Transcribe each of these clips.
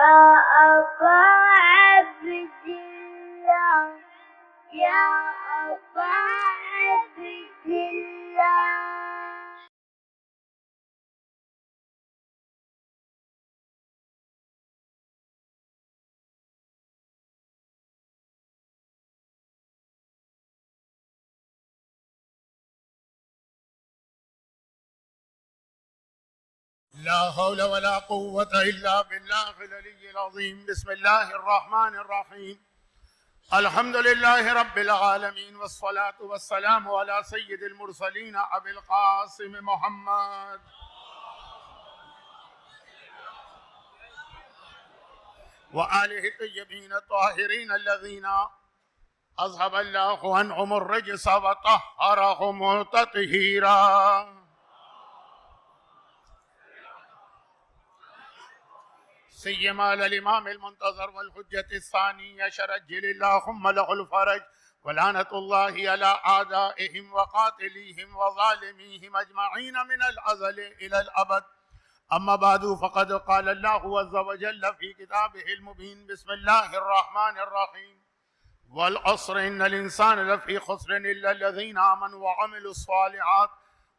أبا عبد الله يا أبا عبد الله. لا حول ولا قوة إلا بالله العلي العظيم. بسم الله الرحمن الرحيم. الحمد لله رب العالمين، والصلاة والسلام على سيد المرسلين أبي القاسم محمد وآله الطيبين الطاهرين الذين أذهب الله عنهم الرجس وطهرهم تطهيرا. سيما على الإمام المنتظر والحجة الثاني عشر عجل اللهم له الفرج، ولعنة الله على أعدائهم وقاتليهم وظالميهم أجمعين من الأزل إلى الأبد. أما بعد، فقد قال الله عز وجل في كتابه المبين: بسم الله الرحمن الرحيم. والعصر إن الإنسان لفي خسر إلا الذين آمنوا وعملوا الصالحات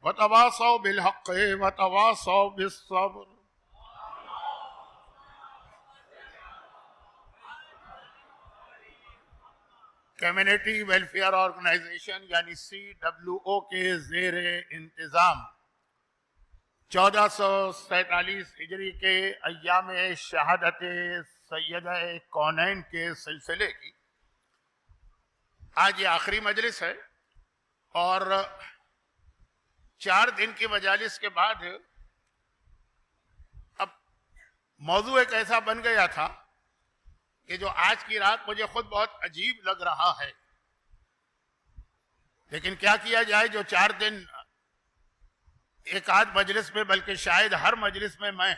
وتواصوا بالحق وتواصوا بالصبر. کمیونٹی ویلفیئر آرگنائزیشن یعنی CWO کے زیر انتظام 1447 ہجری کے ایام شہادت سیدہ کونین کے سلسلے کی آج یہ آخری مجلس ہے، اور 4 دن کی مجالس کے بعد اب موضوع ایک ایسا بن گیا تھا کہ جو آج کی رات مجھے خود بہت عجیب لگ رہا ہے، لیکن کیا کیا جائے، جو 4 دن ایک آدھ مجلس میں، بلکہ شاید ہر مجلس میں میں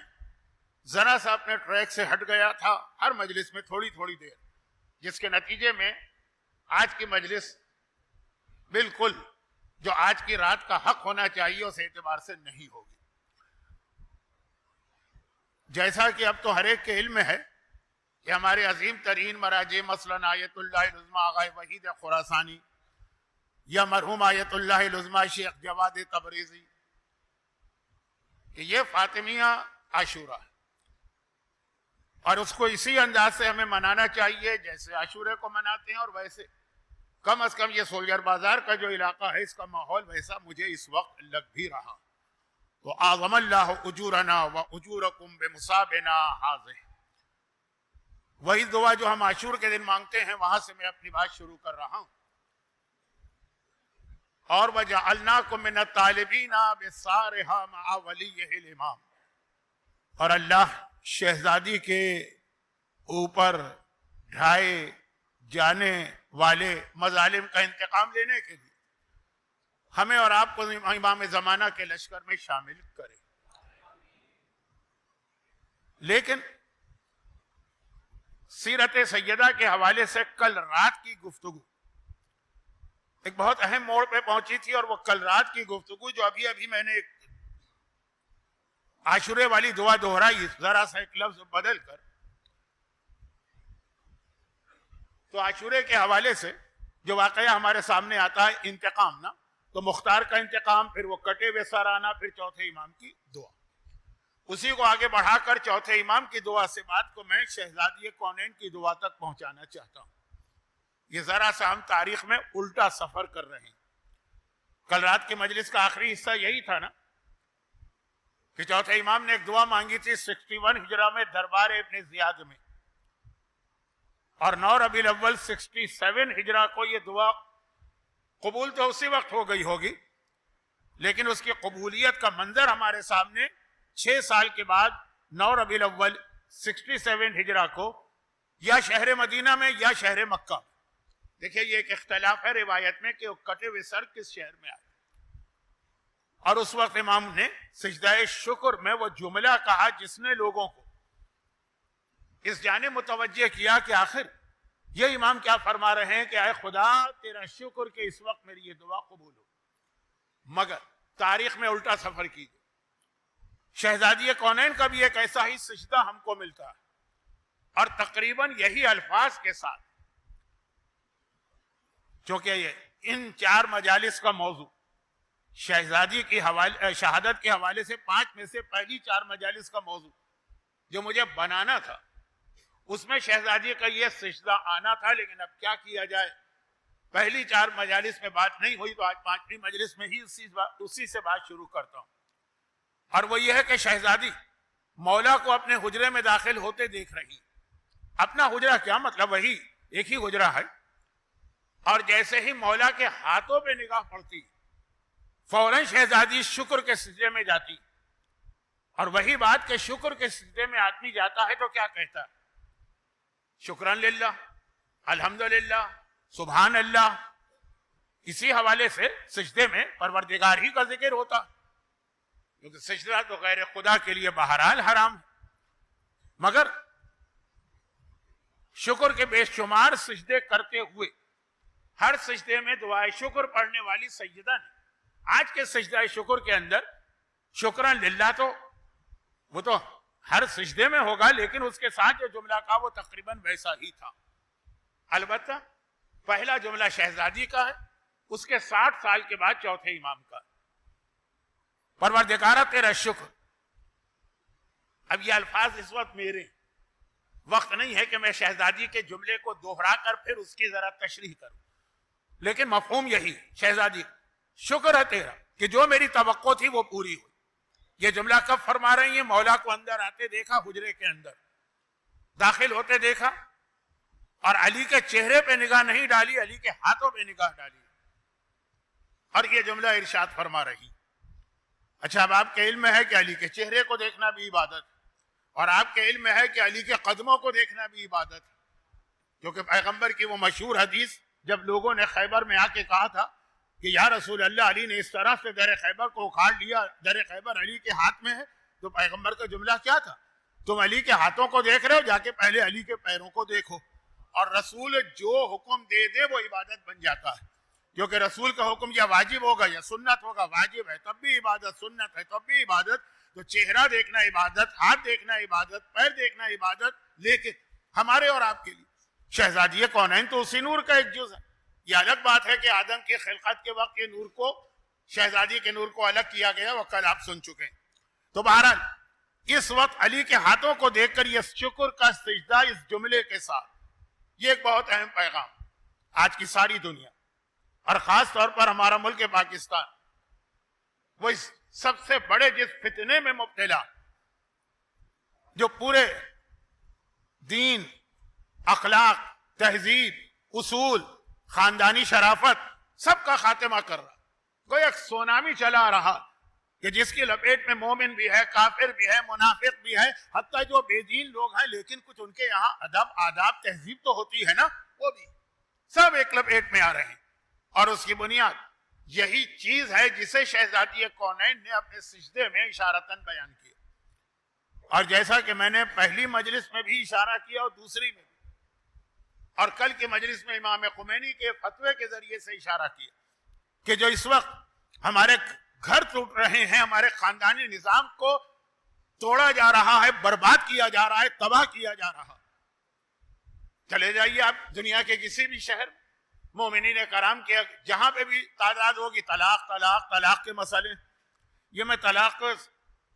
ذرا سا اپنے ٹریک سے ہٹ گیا تھا، ہر مجلس میں تھوڑی تھوڑی دیر، جس کے نتیجے میں آج کی مجلس بالکل جو آج کی رات کا حق ہونا چاہیے اس اعتبار سے نہیں ہوگی. جیسا کہ اب تو ہر ایک کے علم میں ہے کہ ہمارے عظیم ترین مراجع مثلاً آیت اللہ العظمیٰ آغا وحید خراسانی یا مرحوم آیت اللہ العظمیٰ شیخ جواد تبریزی، کہ یہ فاطمیہ عاشورہ ہے، اور اس کو اسی انداز سے ہمیں منانا چاہیے جیسے عاشورے کو مناتے ہیں، اور ویسے کم از کم یہ سولجر بازار کا جو علاقہ ہے اس کا ماحول ویسا مجھے اس وقت لگ بھی رہا. تو اعظم اللہ اجورنا و اجورکم بمصابنا ھذہ، وہی دعا جو ہم عاشور کے دن مانگتے ہیں، وہاں سے میں اپنی بات شروع کر رہا ہوں. اور وَجَعَلْنَاكُمْ مِنَ الطَّالِبِينَ بِالصَّارِحَ مَعَ وَلِيِّهِ الْإِمَامِ، اور اللہ شہزادی کے اوپر ڈھائے جانے والے مظالم کا انتقام لینے کے لیے ہمیں اور آپ کو امام زمانہ کے لشکر میں شامل کرے. لیکن سیرت سیدہ کے حوالے سے کل رات کی گفتگو ایک بہت اہم موڑ پہ پہنچی تھی، اور وہ کل رات کی گفتگو جو ابھی میں نے عاشورے والی دعا دہرائی ذرا سا ایک لفظ بدل کر، تو عاشورے کے حوالے سے جو واقعہ ہمارے سامنے آتا ہے انتقام نا، تو مختار کا انتقام، پھر وہ کٹے ہوئے سر آنا، پھر چوتھے امام کی دعا، اسی کو آگے بڑھا کر چوتھے امام کی دعا سے بات کو میں شہزادی کونین کی دعا تک پہنچانا چاہتا ہوں. یہ ذرا سا ہم تاریخ میں الٹا سفر کر رہے ہیں. کل رات کے مجلس کا آخری حصہ یہی تھا نا کہ چوتھے امام نے ایک دعا مانگی تھی 61 ہجرہ میں دربار ابن زیاد میں، اور 9 ربیع الاول 67 ہجرہ کو یہ دعا قبول تو اسی وقت ہو گئی ہوگی، لیکن اس کی قبولیت کا منظر ہمارے سامنے 6 سال کے بعد 9 ربیع الاول 67 ہجرہ کو یا شہر مدینہ میں یا شہر مکہ. دیکھیں یہ ایک اختلاف ہے روایت میں کہ وہ کٹے ہوئے سر کس شہر میں آئے، اور اس وقت امام نے سجدہ شکر میں وہ جملہ کہا جس نے لوگوں کو اس جانب متوجہ کیا کہ آخر یہ امام کیا فرما رہے ہیں کہ اے خدا تیرا شکر کہ اس وقت میری یہ دعا قبول ہو. مگر تاریخ میں الٹا سفر کیجیے، شہزادی کونین کا بھی ایک ایسا ہی سجدہ ہم کو ملتا ہے اور تقریباً یہی الفاظ کے ساتھ، چونکہ یہ ان 4 مجالس کا موضوع شہزادی کی شہادت کے حوالے سے 5 میں سے پہلی 4 مجالس کا موضوع جو مجھے بنانا تھا، اس میں شہزادی کا یہ سجدہ آنا تھا، لیکن اب کیا کیا جائے، پہلی 4 مجالس میں بات نہیں ہوئی تو آج 5ویں مجلس میں ہی اسی سے بات شروع کرتا ہوں. اور وہ یہ ہے کہ شہزادی مولا کو اپنے حجرے میں داخل ہوتے دیکھ رہی. اپنا حجرہ کیا مطلب، وہی ایک ہی حجرہ ہے، اور جیسے ہی مولا کے ہاتھوں پہ نگاہ پڑتی فوراً شہزادی شکر کے سجدے میں جاتی. اور وہی بات کہ شکر کے سجدے میں آدمی جاتا ہے تو کیا کہتا ہے، شکران للہ، الحمدللہ، سبحان اللہ. اسی حوالے سے سجدے میں پروردگار ہی کا ذکر ہوتا، کیونکہ سجدہ تو غیر خدا کے لیے بہرحال حرام ہے. مگر شکر کے بے شمار سجدے کرتے ہوئے ہر سجدے میں دعائے شکر پڑھنے والی سیدہ نے آج کے سجدہ شکر کے اندر شکران للہ تو وہ تو ہر سجدے میں ہوگا، لیکن اس کے ساتھ جو جملہ کا وہ تقریباً ویسا ہی تھا. البتہ پہلا جملہ شہزادی کا ہے، اس کے 60 سال کے بعد چوتھے امام کا. پروردگارہ تیرا شکر. اب یہ الفاظ اس وقت میرے وقت نہیں ہے کہ میں شہزادی کے جملے کو دوہرا کر پھر اس کی ذرا تشریح کروں، لیکن مفہوم یہی، شہزادی شکر ہے تیرا کہ جو میری توقع تھی وہ پوری ہوئی. یہ جملہ کب فرما رہی ہیں، مولا کو اندر آتے دیکھا، حجرے کے اندر داخل ہوتے دیکھا، اور علی کے چہرے پہ نگاہ نہیں ڈالی، علی کے ہاتھوں پہ نگاہ ڈالی، اور یہ جملہ ارشاد فرما رہی. اچھا، اب آپ کے علم میں ہے کہ علی کے چہرے کو دیکھنا بھی عبادت، اور آپ کے علم میں ہے کہ علی کے قدموں کو دیکھنا بھی عبادت، کیونکہ پیغمبر کی وہ مشہور حدیث جب لوگوں نے خیبر میں آ کے کہا تھا کہ یا رسول اللہ، علی نے اس طرح سے در خیبر کو اکھاڑ لیا، در خیبر علی کے ہاتھ میں ہے، تو پیغمبر کا جملہ کیا تھا، تم علی کے ہاتھوں کو دیکھ رہے ہو، جا کے پہلے علی کے پیروں کو دیکھو. اور رسول جو حکم دے دے وہ عبادت بن جاتا ہے، کیونکہ رسول کا حکم یا واجب ہوگا یا سنت ہوگا. واجب ہے تب بھی عبادت، سنت ہے تب بھی عبادت. تو چہرہ دیکھنا عبادت، ہاتھ دیکھنا عبادت، پیر دیکھنا عبادت. لیکن ہمارے اور آپ کے لیے شہزادی کونین تو اسی نور کا ایک جز ہے. یہ الگ بات ہے کہ آدم کی خلقت کے وقت کے نور کو، شہزادی کے نور کو الگ کیا گیا، وہ کل آپ سن چکے ہیں. تو بہرحال اس وقت علی کے ہاتھوں کو دیکھ کر یہ شکر کا سجدہ اس جملے کے ساتھ، یہ ایک بہت اہم پیغام آج کی ساری دنیا اور خاص طور پر ہمارا ملک پاکستان، وہ اس سب سے بڑے جس فتنے میں مبتلا، جو پورے دین، اخلاق، تہذیب، اصول، خاندانی شرافت سب کا خاتمہ کر رہا، کوئی ایک سونامی چلا رہا کہ جس کی لپیٹ میں مومن بھی ہے، کافر بھی ہے، منافق بھی ہے، حتیٰ جو بے دین لوگ ہیں لیکن کچھ ان کے یہاں ادب، آداب، تہذیب تو ہوتی ہے نا، وہ بھی سب ایک لپیٹ میں آ رہے ہیں. اور اس کی بنیاد یہی چیز ہے جسے شہزادی کونین نے اپنے سجدے میں اشارتاً بیان کیا. اور جیسا کہ میں نے پہلی مجلس میں بھی اشارہ کیا اور دوسری میں بھی، اور کل کی مجلس میں امام خمینی کے فتوے کے ذریعے سے اشارہ کیا کہ جو اس وقت ہمارے گھر ٹوٹ رہے ہیں، ہمارے خاندانی نظام کو توڑا جا رہا ہے، برباد کیا جا رہا ہے، تباہ کیا جا رہا. چلے جائیے آپ دنیا کے کسی بھی شہر، مومنین کرام کے جہاں پہ بھی تعداد ہوگی، طلاق طلاق طلاق کے مسئلے. یہ میں طلاق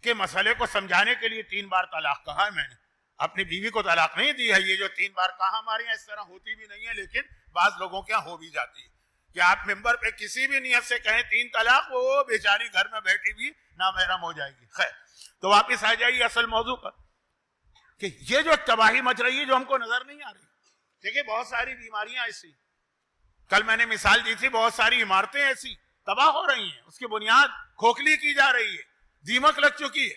کے مسئلے کو سمجھانے کے لیے 3 بار طلاق کہا ہے. میں نے اپنی بیوی کو طلاق نہیں دی ہے. یہ جو 3 بار کہا ہمارے یہاں اس طرح ہوتی بھی نہیں ہے، لیکن بعض لوگوں کے یہاں ہو بھی جاتی ہے کہ آپ ممبر پہ کسی بھی نیت سے کہیں 3 طلاق، وہ بیچاری گھر میں بیٹھی ہوئی نامحرم ہو جائے گی. خیر، تو واپس آ جائیے اصل موضوع پر کہ یہ جو تباہی مچ رہی ہے جو ہم کو نظر نہیں آ رہی. دیکھیں بہت ساری بیماریاں ایسی، کل میں نے مثال دی تھی، بہت ساری عمارتیں ایسی تباہ ہو رہی ہیں، اس کی بنیاد کھوکھلی کی جا رہی ہے، دیمک لگ چکی ہے،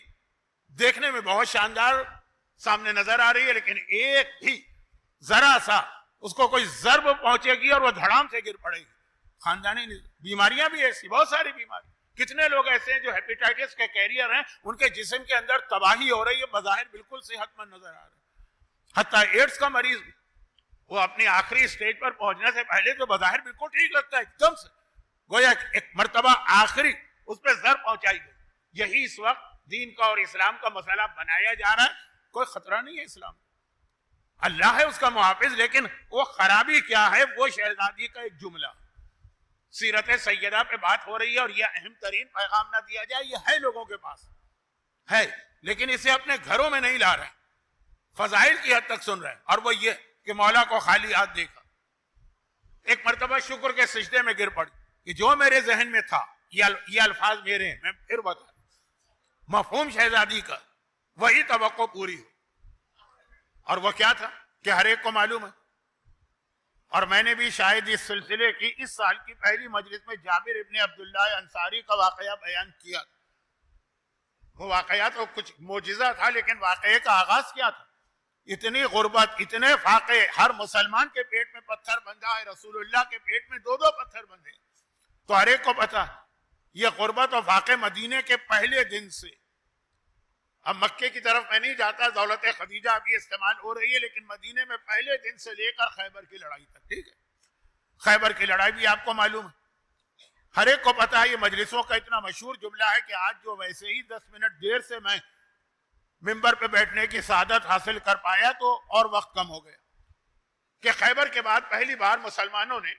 دیکھنے میں بہت شاندار سامنے نظر آ رہی ہے، لیکن ایک بھی ذرا سا اس کو کوئی ضرب پہنچے گی اور وہ دھڑام سے گر پڑے گی. خاندانی بیماریاں بھی ایسی، بہت ساری بیماری. کتنے لوگ ایسے ہیں جو ہیپیٹائٹس کے کیریئر ہیں، ان کے جسم کے اندر تباہی ہو رہی ہے، بظاہر بالکل صحت مند نظر آ رہے ہیں. حتیٰ ایڈز کا مریض بھی، وہ اپنی آخری سٹیج پر پہنچنے سے پہلے تو بظاہر بالکل ٹھیک لگتا ہے، ایک دم سے گویا ایک مرتبہ آخری اس پہ ضرب پہنچائی گئی. یہی اس وقت دین کا اور اسلام کا مسئلہ بنایا جا رہا ہے. کوئی خطرہ نہیں ہے اسلام، اللہ ہے اس کا محافظ، لیکن وہ خرابی کیا ہے؟ وہ شہزادی کا ایک جملہ، سیرت سیدہ پہ بات ہو رہی ہے اور یہ اہم ترین پیغام نہ دیا جائے، یہ ہے لوگوں کے پاس ہے، لیکن اسے اپنے گھروں میں نہیں لا رہے، فضائل کی حد تک سن رہے ہیں، اور وہ یہ کہ مولا کو خالی ہاتھ دیکھا۔ ایک مرتبہ شکر کے سجدے میں گر پڑی کہ جو میرے ذہن میں تھا، یہ الفاظ میرے ہیں، میں پھر بتا دوں، مفہوم شہزادی کا وہی توقع پوری ہو، اور وہ کیا تھا کہ ہر ایک کو معلوم ہے، اور میں نے بھی شاید اس سلسلے کی اس سال کی پہلی مجلس میں جابر ابن عبداللہ انصاری کا واقعہ بیان کیا۔ وہ واقعہ تو کچھ معجزہ تھا، لیکن واقعے کا آغاز کیا تھا؟ اتنی غربت، اتنے فاقے، ہر مسلمان کے پیٹ میں پتھر بندھا ہے، رسول اللہ کے پیٹ میں 2 پتھر بندھے، تو ہر ایک کو پتا یہ غربت اور فاقے مدینے کے پہلے دن سے۔ اب مکے کی طرف میں نہیں جاتا، دولت خدیجہ ابھی استعمال ہو رہی ہے، لیکن مدینے میں پہلے دن سے لے کر خیبر کی لڑائی تک، ٹھیک ہے، خیبر کی لڑائی بھی آپ کو معلوم ہے، ہر ایک کو پتا ہے۔ یہ مجلسوں کا اتنا مشہور جملہ ہے کہ آج جو ویسے ہی 10 منٹ دیر سے میں ممبر پہ بیٹھنے کی سعادت حاصل کر پایا تو اور وقت کم ہو گیا، کہ خیبر کے بعد پہلی بار مسلمانوں نے،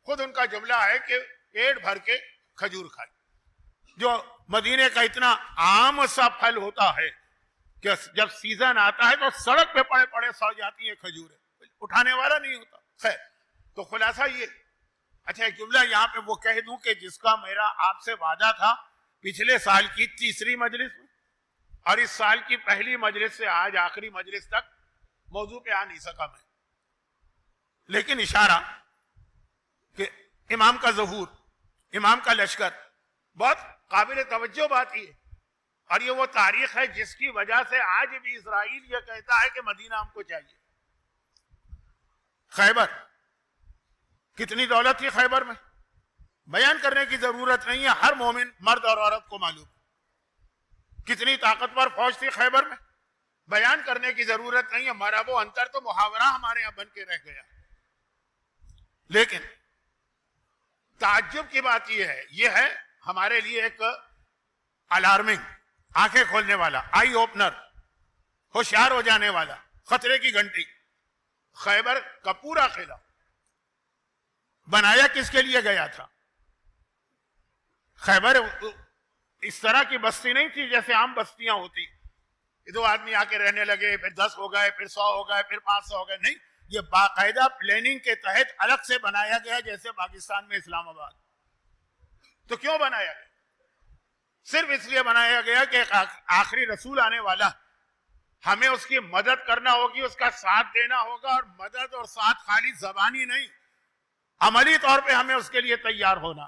خود ان کا جملہ ہے کہ پیٹ بھر کے کھجور کھائی، جو مدینے کا اتنا عام سا پھل ہوتا ہے کہ جب سیزن آتا ہے تو سڑک پہ پڑے پڑے سڑ جاتی ہیں کھجوریں، اٹھانے والا نہیں ہوتا۔ خیر، تو خلاصہ یہ، اچھا ایک جملہ یہاں پہ وہ کہہ دوں کہ جس کا میرا آپ سے وعدہ تھا پچھلے سال کی تیسری مجلس میں اور اس سال کی پہلی مجلس سے آج آخری مجلس تک موضوع پہ آ نہیں سکا میں، لیکن اشارہ کہ امام کا ظہور، امام کا لشکر، بہت قابل توجہ بات یہ، اور یہ وہ تاریخ ہے جس کی وجہ سے آج بھی اسرائیل یہ کہتا ہے کہ مدینہ ہم کو چاہیے۔ خیبر، کتنی دولت تھی خیبر میں، بیان کرنے کی ضرورت نہیں ہے، ہر مومن مرد اور عورت کو معلوم۔ کتنی طاقتور فوج تھی خیبر میں، بیان کرنے کی ضرورت نہیں ہے، مرب و انتر تو محاورہ ہمارے یہاں بن کے رہ گیا۔ لیکن تعجب کی بات یہ ہے ہمارے لیے ایک الارمنگ، آنکھیں کھولنے والا، آئی اوپنر، ہوشیار ہو جانے والا، خطرے کی گھنٹی، خیبر کا پورا قلعہ بنایا کس کے لیے گیا تھا؟ خیبر اس طرح کی بستی نہیں تھی جیسے عام بستیاں ہوتی، 2 آدمی آ کے رہنے لگے، پھر 10 ہو گئے، پھر 100 ہو گئے، پھر 500 ہو گئے، نہیں، یہ باقاعدہ پلاننگ کے تحت الگ سے بنایا گیا، جیسے پاکستان میں اسلام آباد۔ تو کیوں بنایا گیا؟ صرف اس لیے بنایا گیا کہ آخری رسول آنے والا، ہمیں اس کی مدد کرنا ہوگی، اس کا ساتھ دینا ہوگا، اور مدد اور ساتھ خالی زبانی نہیں، عملی طور پہ ہمیں اس کے لیے تیار ہونا۔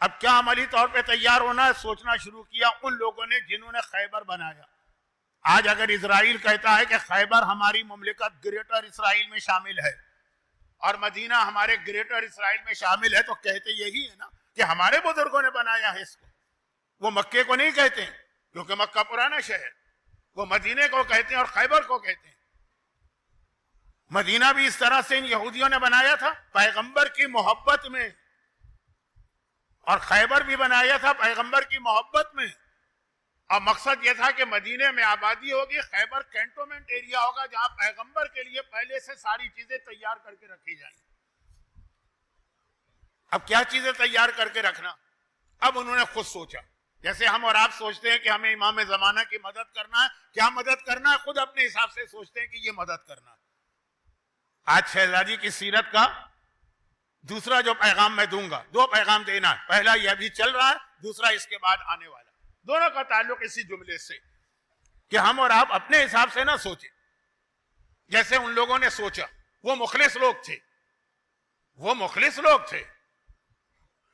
اب کیا عملی طور پہ تیار ہونا ہے؟ سوچنا شروع کیا ان لوگوں نے جنہوں نے خیبر بنایا۔ آج اگر اسرائیل کہتا ہے کہ خیبر ہماری مملکت گریٹر اسرائیل میں شامل ہے اور مدینہ ہمارے گریٹر اسرائیل میں شامل ہے، تو کہتے یہی ہے نا کہ ہمارے بزرگوں نے بنایا ہے اس کو۔ وہ مکے کو نہیں کہتے کیونکہ مکہ پرانا شہر، وہ مدینے کو کہتے ہیں اور خیبر کو کہتے ہیں۔ مدینہ بھی اس طرح سے ان یہودیوں نے بنایا تھا پیغمبر کی محبت میں، اور خیبر بھی بنایا تھا پیغمبر کی محبت میں، اور مقصد یہ تھا کہ مدینے میں آبادی ہوگی، خیبر کینٹونمنٹ ایریا ہوگا جہاں پیغمبر کے لیے پہلے سے ساری چیزیں تیار کر کے رکھی جائیں۔ اب کیا چیزیں تیار کر کے رکھنا؟ اب انہوں نے خود سوچا، جیسے ہم اور آپ سوچتے ہیں کہ ہمیں امام زمانہ کی مدد کرنا ہے، کیا مدد کرنا ہے، خود اپنے حساب سے سوچتے ہیں کہ یہ مدد کرنا ہے۔ آج شہزادی کی سیرت کا دوسرا جو پیغام میں دوں گا، 2 پیغام دینا ہے، پہلا یہ ابھی چل رہا ہے، دوسرا اس کے بعد آنے والا، دونوں کا تعلق اسی جملے سے کہ ہم اور آپ اپنے حساب سے نہ سوچیں جیسے ان لوگوں نے سوچا۔ وہ مخلص لوگ تھے،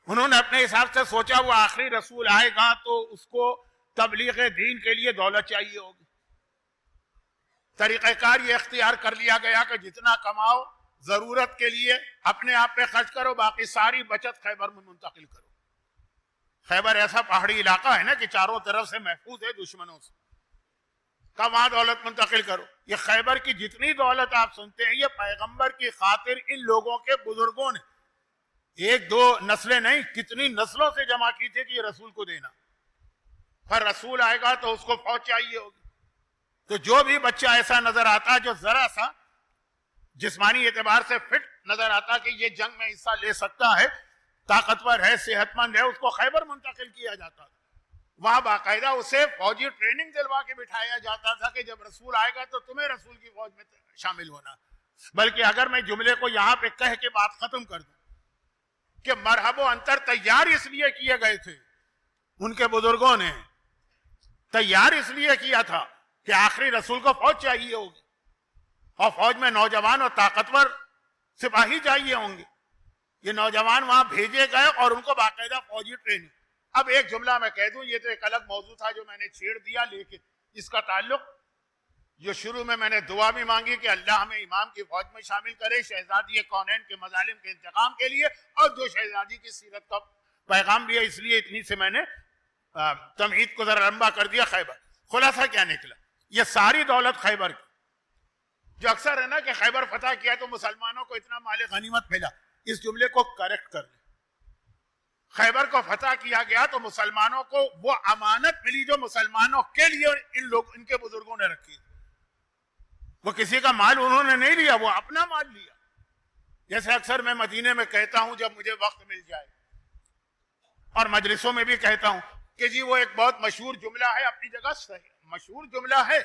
انہوں نے اپنے حساب سے سوچا وہ آخری رسول آئے گا تو اس کو تبلیغ دین کے لیے دولت چاہیے ہوگی، طریقہ کار یہ اختیار کر لیا گیا کہ جتنا کماؤ ضرورت کے لیے اپنے آپ پہ خرچ کرو، باقی ساری بچت خیبر میں منتقل کرو۔ خیبر ایسا پہاڑی علاقہ ہے نا کہ چاروں طرف سے محفوظ ہے دشمنوں سے، وہاں دولت منتقل کرو۔ یہ خیبر کی جتنی دولت آپ سنتے ہیں، یہ پیغمبر کی خاطر ان لوگوں کے بزرگوں نے 1-2 نسلیں نہیں، کتنی نسلوں سے جمع کی تھی کہ یہ رسول کو دینا۔ پھر رسول آئے گا تو اس کو فوج چاہیے ہوگی، تو جو بھی بچہ ایسا نظر آتا جو ذرا سا جسمانی اعتبار سے فٹ نظر آتا کہ یہ جنگ میں حصہ لے سکتا ہے، طاقتور ہے، صحت مند ہے، اس کو خیبر منتقل کیا جاتا تھا۔ وہاں باقاعدہ اسے فوجی ٹریننگ دلوا کے بٹھایا جاتا تھا کہ جب رسول آئے گا تو تمہیں رسول کی فوج میں شامل ہونا۔ بلکہ اگر میں جملے کو یہاں پہ کہہ کے بات ختم کر دوں کہ مرحب و انتر تیار اس لیے کیے گئے تھے، ان کے بزرگوں نے تیار اس لیے کیا تھا کہ آخری رسول کو فوج چاہیے ہوگی، اور فوج میں نوجوان اور طاقتور سپاہی چاہیے ہوں گے۔ یہ نوجوان وہاں بھیجے گئے اور ان کو باقاعدہ فوجی ٹریننگ۔ اب ایک جملہ میں کہہ دوں، یہ تو ایک الگ موضوع تھا جو میں نے چھیڑ دیا، لیکن اس کا تعلق جو شروع میں نے دعا بھی مانگی کہ اللہ ہمیں امام کی فوج میں شامل کرے شہزادی کونین کے مظالم کے انتقام کے لیے، اور جو شہزادی کی سیرت کا پیغام بھی ہے، اس لیے اتنی سے میں نے تمہید کو ذرا لمبا کر دیا۔ خیبر خلاصہ کیا نکلا؟ یہ ساری دولت خیبر کی، جو اکثر ہے نا کہ خیبر فتح کیا تو مسلمانوں کو اتنا مال غنیمت ملا، اس جملے کو کریکٹ کر لیں۔ خیبر کو فتح کیا گیا تو مسلمانوں کو وہ امانت ملی جو مسلمانوں کے لیے ان کے بزرگوں نے رکھی، وہ کسی کا مال انہوں نے نہیں لیا، وہ اپنا مال لیا۔ جیسے اکثر میں مدینے میں کہتا ہوں جب مجھے وقت مل جائے، اور مجلسوں میں بھی کہتا ہوں کہ جی وہ ایک بہت مشہور جملہ ہے، اپنی جگہ صحیح مشہور جملہ ہے،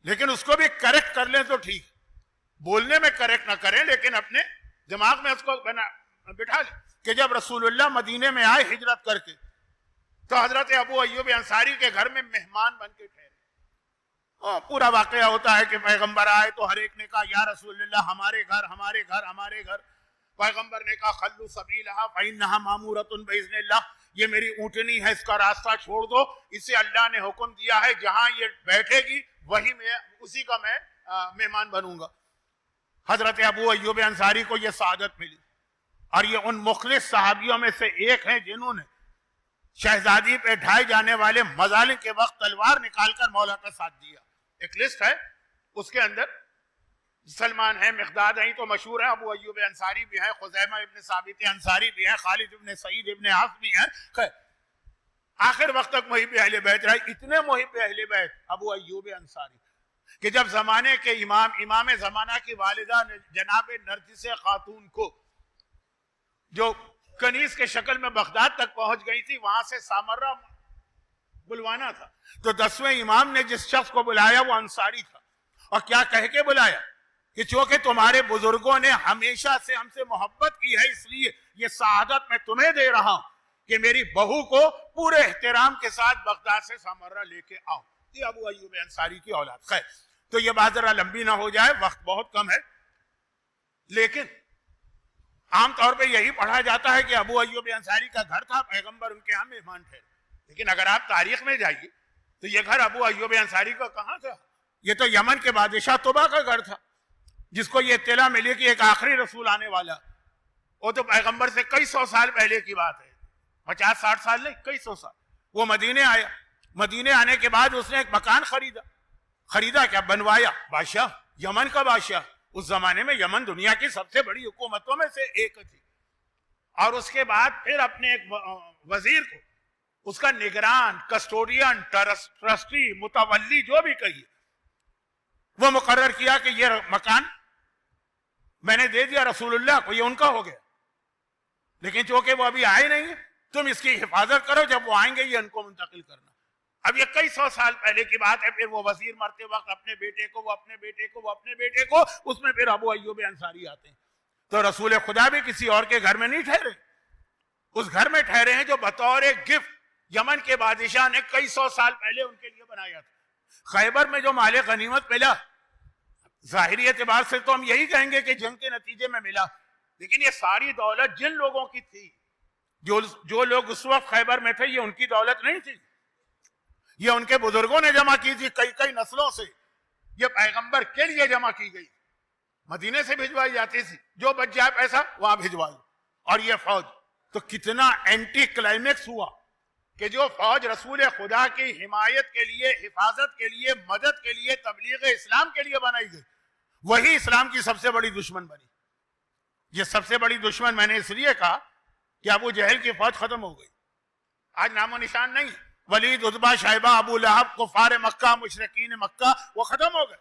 لیکن اس کو بھی کریکٹ کر لیں تو ٹھیک، بولنے میں کریکٹ نہ کریں لیکن اپنے دماغ میں اس کو بٹھا لیں کہ جب رسول اللہ مدینے میں آئے ہجرت کر کے تو حضرت ابو ایوب انصاری کے گھر میں مہمان بن کے ٹھہرے۔ پورا واقعہ ہوتا ہے کہ پیغمبر آئے تو ہر ایک نے کہا یا رسول اللہ ہمارے گھر ہمارے گھر ہمارے گھر۔ پیغمبر نے کہا خلو سبیلہا فإنہا مامورۃ بإذن اللہ، یہ میری اونٹنی ہے، اس کا راستہ چھوڑ دو، اسے اللہ نے حکم دیا ہے جہاں یہ بیٹھے گی وہی میں اسی کا میں مہمان بنوں گا۔ حضرت ابو ایوب انصاری کو یہ سعادت ملی، اور یہ ان مخلص صحابیوں میں سے ایک ہیں جنہوں نے شہزادی پہ ڈھائے جانے والے مظالم کے وقت تلوار نکال کر مولا کا ساتھ دیا۔ ایک لسٹ ہے، اس کے اندر سلمان ہیں، مقداد ہیں تو مشہور ہیں، ابو ایوب انصاری بھی ہیں، خزیمہ ابن ثابت انصاری بھی ہیں، خالد ابن سعید ابن عاص بھی ہیں۔ خیر آخر وقت تک محب اہل بیت رہے، اتنے محب اہل بیت ابو ایوب انصاری کہ جب زمانے کے امام زمانہ کی والدہ نے جناب نرجس خاتون کو جو کنیز کے شکل میں بغداد تک پہنچ گئی تھی، وہاں سے سامرہ بلوانا تھا، تو 10ویں امام نے جس شخص کو بلایا وہ انصاری تھا، اور کیا کہہ کے بلایا کہ چونکہ تمہارے بزرگوں نے ہمیشہ سے ہم سے محبت کی ہے، اس لیے یہ سعادت میں تمہیں دے رہا ہوں کہ میری بہو کو پورے احترام کے ساتھ بغداد سے سامرہ لے کے آؤ۔ یہ ابو ایوب انصاری کی اولاد۔ خیر تو یہ بات ذرا لمبی نہ ہو جائے، وقت بہت کم ہے، لیکن عام طور پہ یہی پڑھا جاتا ہے کہ ابو ایوب انصاری کا گھر تھا، پیغمبر ان کے ہاں مہمان ٹھہرے، لیکن اگر آپ تاریخ میں جائیے تو یہ گھر ابو ایوب انصاری کا کہاں تھا؟ یہ تو یمن کے بادشاہ طبع کا گھر تھا، جس کو یہ اطلاع ملی کہ ایک آخری رسول آنے والا، وہ تو پیغمبر سے کئی سو سال پہلے کی بات ہے، 50-60 سال نہیں، کئی سو سال۔ وہ مدینے آیا، مدینے آنے کے بعد اس نے ایک مکان خریدا کیا؟ بنوایا۔ بادشاہ، یمن کا بادشاہ، اس زمانے میں یمن دنیا کی سب سے بڑی حکومتوں میں سے ایک تھی، اور اس کے بعد پھر اپنے ایک وزیر کو، اس کا نگران، کسٹوڈین، ٹرسٹی، متولی جو بھی کہیے، وہ مقرر کیا کہ یہ مکان میں نے دے دیا رسول اللہ کو، یہ ان کا ہو گیا، لیکن چونکہ وہ ابھی آئے نہیں ہیں تم اس کی حفاظت کرو، جب وہ آئیں گے یہ ان کو منتقل کرنا۔ اب یہ کئی سو سال پہلے کی بات ہے، پھر وہ وزیر مرتے وقت اپنے بیٹے کو، وہ اپنے بیٹے کو، وہ اپنے بیٹے کو، اس میں پھر ابو ایوب انصاری آتے ہیں۔ تو رسول خدا بھی کسی اور کے گھر میں نہیں ٹھہرے، اس گھر میں ٹھہرے ہیں جو بطور گفٹ یمن کے بادشاہ نے کئی سو سال پہلے ان کے لیے بنایا تھا۔ خیبر میں جو مال غنیمت ملا، ظاہری اعتبار سے تو ہم یہی کہیں گے کہ جنگ کے نتیجے میں ملا، لیکن یہ ساری دولت جن لوگوں کی تھی، جو لوگ اس وقت خیبر میں تھے، یہ ان کی دولت نہیں تھی، یہ ان کے بزرگوں نے جمع کی تھی، کئی نسلوں سے یہ پیغمبر کے لیے جمع کی گئی، مدینے سے بھجوائی جاتی تھی، جو بچ جائے پیسہ وہاں بھجوائی۔ اور یہ فوج تو کتنا اینٹی کلائمیکس ہوا کہ جو فوج رسول خدا کی حمایت کے لیے، حفاظت کے لیے، مدد کے لیے، تبلیغ اسلام کے لیے بنائی گئی، وہی اسلام کی سب سے بڑی دشمن بنی۔ یہ سب سے بڑی دشمن میں نے اس لیے کہا کہ ابو جہل کی فوج ختم ہو گئی، آج نام و نشان نہیں، ولید، عتبہ، شیبہ، ابو لہب، کفار مکہ، مشرکین مکہ، وہ ختم ہو گئے۔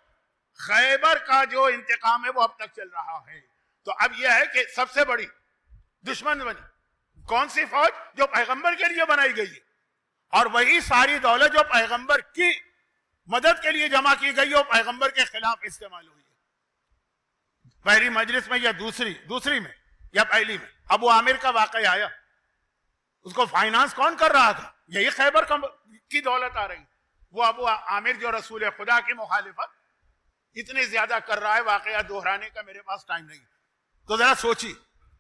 خیبر کا جو انتقام ہے وہ اب تک چل رہا ہے. تو اب یہ ہے کہ سب سے بڑی دشمن بنی کون سی فوج؟ جو پیغمبر کے لیے بنائی گئی ہے, اور وہی ساری دولت جو پیغمبر کی مدد کے لیے جمع کی گئی وہ پیغمبر کے خلاف استعمال ہوئی ہے. پہلی مجلس میں یا دوسری میں یا پہلی میں ابو عامر کا واقعہ آیا, اس کو فائنانس کون کر رہا تھا؟ یہی خیبر کی دولت آ رہی. وہ ابو عامر جو رسول خدا کی مخالفت اتنی زیادہ کر رہا ہے, واقعات دہرانے کا میرے پاس ٹائم نہیں. تو ذرا سوچی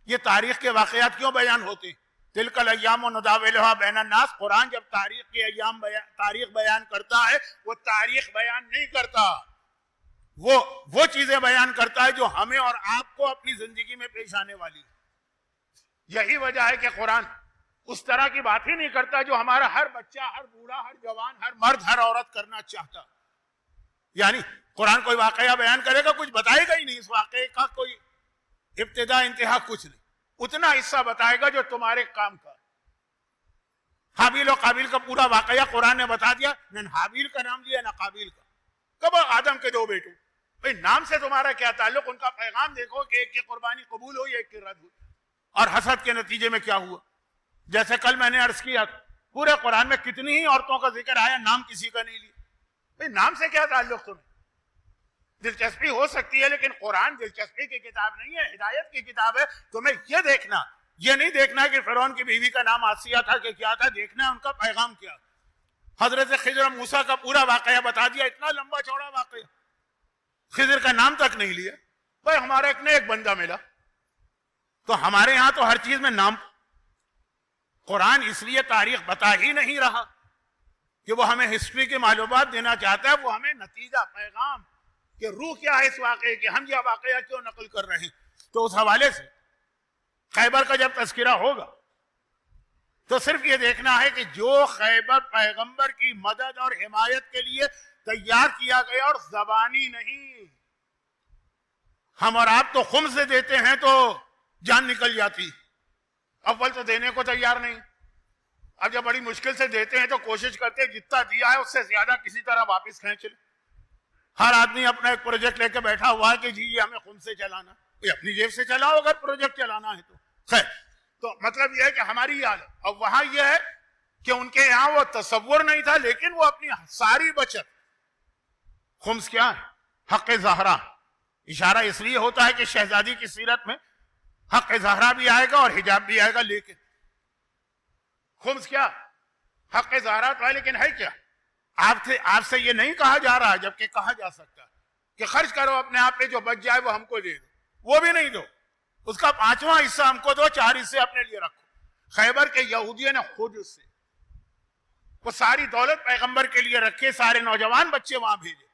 یہ تاریخ کے واقعات کیوں بیان ہوتے ہیں؟ تلک الایام نداولها بین الناس. قرآن جب تاریخ کے ایام تاریخ بیان کرتا ہے وہ تاریخ بیان نہیں کرتا, وہ چیزیں بیان کرتا ہے جو ہمیں اور آپ کو اپنی زندگی میں پیش آنے والی. یہی وجہ ہے کہ قرآن اس طرح کی بات ہی نہیں کرتا جو ہمارا ہر بچہ, ہر بوڑھا, ہر جوان, ہر مرد, ہر عورت کرنا چاہتا. یعنی قرآن کوئی واقعہ بیان کرے گا, کچھ بتائے گا ہی نہیں, اس واقعے کا کوئی ابتدا انتہا کچھ نہیں, اتنا حصہ بتائے گا جو تمہارے کام کا. حابیل و قابیل کا پورا واقعہ قرآن نے بتا دیا, نہ حابیل کا نام لیا نہ قابیل کا. کب آدم کے دو بیٹوں, بھئی نام سے تمہارا کیا تعلق؟ ان کا پیغام دیکھو کہ ایک کی قربانی قبول ہوئی, ایک کی رد ہوئی. اور حسد کے نتیجے میں کیا ہوا؟ جیسے کل میں نے عرض کیا, پورے قرآن میں کتنی ہی عورتوں کا ذکر آیا, نام کسی کا نہیں لیا. بھئی نام سے کیا تعلق تمہیں؟ دلچسپی ہو سکتی ہے لیکن قرآن دلچسپی کی کتاب نہیں ہے, ہدایت کی کتاب ہے. تمہیں یہ دیکھنا, یہ نہیں دیکھنا کہ فرعون کی بیوی کا نام آسیہ تھا کہ کیا تھا, دیکھنا ہے ان کا پیغام کیا. حضرت خضر موسیٰ کا پورا واقعہ بتا دیا, اتنا لمبا چوڑا واقعہ, خضر کا نام تک نہیں لیا. بھائی ہمارا ایک نہ ایک بندہ ملا, تو ہمارے ہاں تو ہر چیز میں نام. قرآن اس لیے تاریخ بتا ہی نہیں رہا کہ وہ ہمیں ہسٹری کی معلومات دینا چاہتا ہے, وہ ہمیں نتیجہ, پیغام کہ روح کیا ہے اس واقعے کہ ہم یہ واقعہ کیوں نقل کر رہے ہیں. تو اس حوالے سے خیبر کا جب تذکرہ ہوگا تو صرف یہ دیکھنا ہے کہ جو خیبر پیغمبر کی مدد اور حمایت کے لیے تیار کیا گیا, اور زبانی نہیں. ہم اور آپ تو خم سے دیتے ہیں تو جان نکل جاتی, اول تو دینے کو تیار نہیں. اب جب بڑی مشکل سے دیتے ہیں تو کوشش کرتے ہیں جتنا دیا ہے اس سے زیادہ کسی طرح واپس کھینچ لیں. ہر آدمی اپنا ایک پروجیکٹ لے کے بیٹھا ہوا ہے کہ جی یہ ہمیں خم سے چلانا. اپنی جیب سے چلاؤ اگر پروجیکٹ چلانا ہے تو. خیر, تو مطلب یہ ہے کہ ہماری یہ حالت. اب وہاں یہ ہے کہ ان کے یہاں وہ تصور نہیں تھا, لیکن وہ اپنی ساری بچت. خمس کیا ہے؟ حق زہرا. اشارہ اس لیے ہوتا ہے کہ شہزادی کی سیرت میں حق زہرا بھی آئے گا اور حجاب بھی آئے گا, لیکن خمس کیا؟ حق زہرا تو ہے, لیکن ہے کیا؟ آپ سے یہ نہیں کہا جا رہا, جبکہ کہا جا سکتا کہ خرچ کرو اپنے آپ پہ, جو بچ جائے وہ ہم کو دے دو. وہ بھی نہیں دو, اس کا 5واں حصہ ہم کو دو, 4 حصے اپنے لیے رکھو. خیبر کے یہودیوں نے خود اس سے وہ ساری دولت پیغمبر کے لیے رکھے, سارے نوجوان بچے وہاں بھیجے,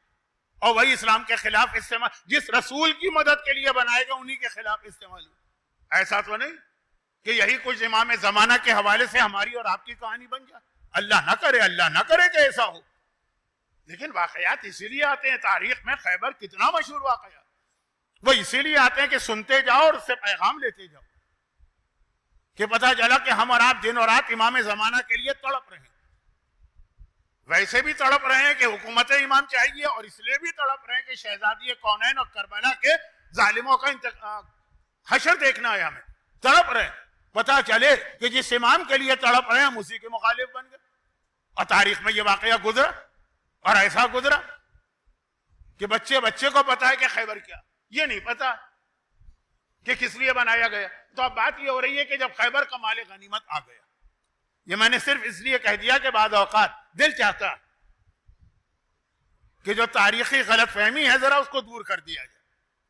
اور وہی اسلام کے خلاف استعمال, جس رسول کی مدد کے لیے بنائے گا انہی کے خلاف استعمال ہو. ایسا تو نہیں کہ یہی کچھ امام زمانہ کے حوالے سے ہماری اور آپ کی کہانی بن جائے. اللہ نہ کرے کہ ایسا ہو. لیکن واقعات اسی لیے آتے ہیں تاریخ میں. خیبر کتنا مشہور واقعہ, وہ اسی لیے آتے ہیں کہ سنتے جاؤ اور اس سے پیغام لیتے جاؤ, کہ پتہ چلا کہ ہم اور آپ دن اور رات امام زمانہ کے لیے تڑپ رہے ہیں. ویسے بھی تڑپ رہے ہیں کہ حکومت امام چاہیے, اور اس لیے بھی تڑپ رہے ہیں کہ شہزادی کونین اور کربلا کے ظالموں کا حشر دیکھنا ہے. ہمیں تڑپ رہے ہیں, پتہ چلے کہ جس امام کے لیے تڑپ رہے ہیں ہم اسی کے مخالف بن گئے. اور تاریخ میں یہ واقعہ گزرا, اور ایسا گزرا کہ بچے کو پتا ہے کہ خیبر کیا, یہ نہیں پتا کہ کس لیے بنایا گیا. تو اب بات یہ ہو رہی ہے کہ جب خیبر کا مال غنیمت آ گیا, یہ میں نے صرف اس لیے کہہ دیا کہ بعض اوقات دل چاہتا کہ جو تاریخی غلط فہمی ہے ذرا اس کو دور کر دیا جائے.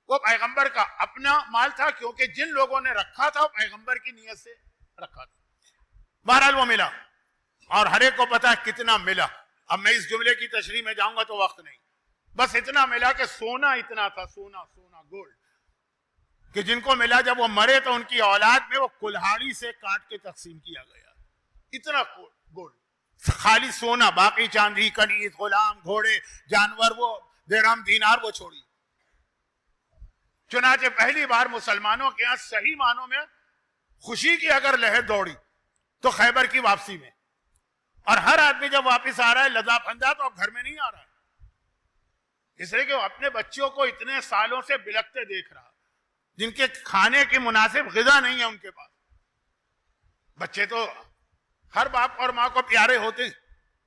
وہ پیغمبر کا اپنا مال تھا, کیونکہ جن لوگوں نے رکھا تھا وہ پیغمبر کی نیت سے رکھا تھا. بہرحال وہ ملا, اور ہر ایک کو پتا ہے کتنا ملا. اب میں اس جملے کی تشریح میں جاؤں گا تو وقت نہیں, بس اتنا ملا کہ سونا اتنا تھا, سونا گولڈ, کہ جن کو ملا جب وہ مرے تو ان کی اولاد میں وہ کلہاڑی سے کاٹ کے تقسیم کیا گیا. اتنا گولڈ, خالی سونا, باقی چاندی, کنیز, غلام, گھوڑے, جانور, وہ درہم دینار وہ چھوڑی. چنانچہ پہلی بار مسلمانوں کے یہاں صحیح معنوں میں خوشی کی اگر لہر دوڑی تو خیبر کی واپسی میں. اور ہر آدمی جب واپس آ رہا ہے لدا پھندا, تو اب گھر میں نہیں آ رہا ہے, اس لیے کہ وہ اپنے بچوں کو اتنے سالوں سے بلکتے دیکھ رہا، جن کے کھانے کی مناسب غذا نہیں ہے ان کے پاس. بچے تو ہر باپ اور ماں کو پیارے ہوتے ہیں،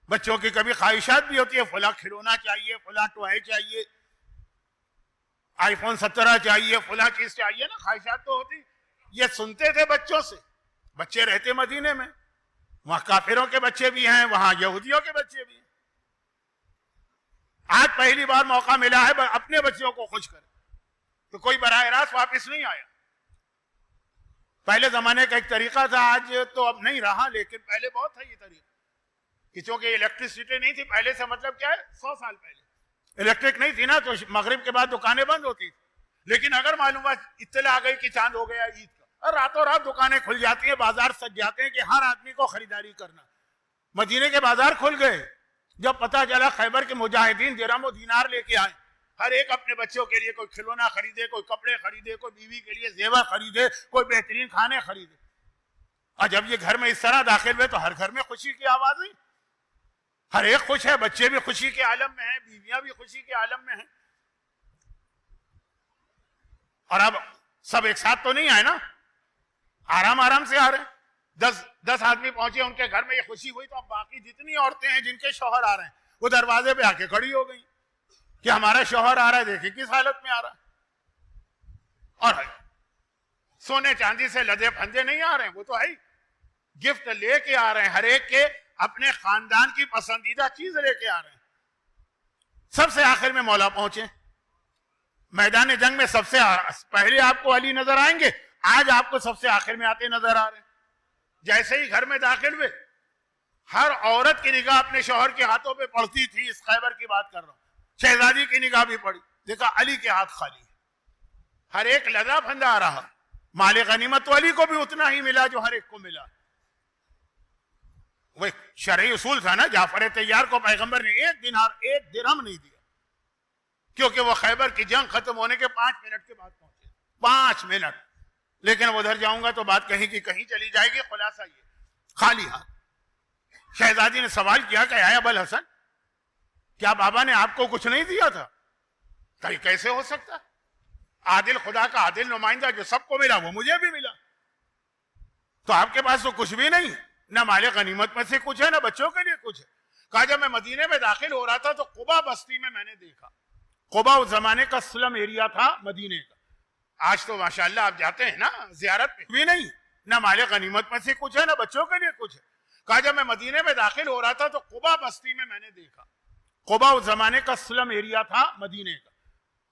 بچوں کی کبھی خواہشات بھی ہوتی ہے، فلاں کھلونا چاہیے، فلاں ٹوائے چاہیے، آئی فون 17 چاہیے، فلاں چیز چاہیے نا، خواہشات تو ہوتی. یہ سنتے تھے بچوں سے. بچے رہتے مدینے میں، وہاں کافروں کے بچے بھی ہیں، وہاں یہودیوں کے بچے بھی ہیں. آج پہلی بار موقع ملا ہے اپنے بچوں کو خوش کرے، تو کوئی براہ راست واپس نہیں آیا. پہلے زمانے کا ایک طریقہ تھا، آج تو اب نہیں رہا، لیکن پہلے بہت تھا یہ طریقہ. کہ چونکہ الیکٹریسٹی نہیں تھی پہلے سے، مطلب کیا ہے 100 سال پہلے الیکٹرک نہیں تھی نا، تو مغرب کے بعد دکانیں بند ہوتی تھی. لیکن اگر معلوم ہوا اطلاع آ گئی کہ چاند ہو گیا عید کا، اور راتوں رات دکانیں کھل جاتی ہیں، بازار سج جاتے ہیں کہ ہر آدمی کو خریداری کرنا. مدینے کے بازار کھل گئے. جب پتا چلا خیبر کے مجاہدین درہم و دینار لے کے آئے، ہر ایک اپنے بچوں کے لیے کوئی کھلونا خریدے، کوئی کپڑے خریدے، کوئی بیوی کے لیے زیور خریدے، کوئی بہترین کھانے خریدے. اور جب یہ گھر میں اس طرح داخل ہوئے تو ہر گھر میں خوشی کی آواز ہوئی. ہر ایک خوش ہے، بچے بھی خوشی کے عالم میں ہیں، بیویاں بھی خوشی کے عالم میں ہیں. اور اب سب ایک ساتھ تو نہیں آئے نا، آرام آرام سے آ رہے ہیں. 10 آدمی پہنچے ان کے گھر میں، یہ خوشی ہوئی. تو اب باقی جتنی عورتیں ہیں جن کے شوہر آ رہے ہیں وہ دروازے پہ آ کے کھڑی ہو گئی کہ ہمارا شوہر آ رہا ہے، دیکھیں کس حالت میں آ رہا ہے. اور سونے چاندی سے لدے پھندے نہیں آ رہے ہیں، وہ تو ہے گفٹ لے کے آ رہے ہیں، ہر ایک کے اپنے خاندان کی پسندیدہ چیز لے کے آ رہے ہیں. سب سے آخر میں مولا پہنچے. میدان جنگ میں سب سے پہلے آپ کو علی نظر آئیں گے، آج آپ کو سب سے آخر میں آتے نظر آ رہے ہیں. جیسے ہی گھر میں داخل ہوئے، ہر عورت کی نگاہ اپنے شوہر کے ہاتھوں پہ پڑتی تھی. اس خیبر کی بات کر رہا ہوں. شہزادی کی نگاہ بھی پڑی، دیکھا علی کے ہاتھ خالی. ہر ایک لدا پھندا آ رہا. مال غنیمت تو علی کو بھی اتنا ہی ملا جو ہر ایک کو ملا. وہ شرعی اصول تھا نا، جعفر طیار کو پیغمبر نے ایک درہم نہیں دیا، کیونکہ وہ خیبر کی جنگ ختم ہونے کے 5 منٹ کے بعد پہنچے. 5 منٹ. لیکن ادھر جاؤں گا تو بات کہیں کی کہیں چلی جائے گی. خلاصہ یہ خالی ہاتھ. شہزادی نے سوال کیا کہ اے ابو الحسن، کیا بابا نے آپ کو کچھ نہیں دیا تھا؟ کہ کیسے ہو سکتا؟ عادل خدا کا عادل نمائندہ، جو سب کو ملا وہ مجھے بھی ملا. تو آپ کے پاس تو کچھ بھی نہیں، نہ مال غنیمت میں سے کچھ ہے، نہ بچوں کے لیے کچھ ہے. کہا جب میں مدینے میں داخل ہو رہا تھا تو قبا بستی میں نے دیکھا. قبا اس زمانے کا سلم ایریا تھا مدینے کا. آج تو ماشاءاللہ آپ جاتے ہیں نا زیارت پہ، بھی نہیں، نہ مال غنیمت میں سے کچھ ہے، نہ بچوں کے لیے کچھ ہے. کہا جب میں مدینے میں داخل ہو رہا تھا تو قبا بستی میں نے دیکھا. قبا اس زمانے کا سلم ایریا تھا مدینے کا.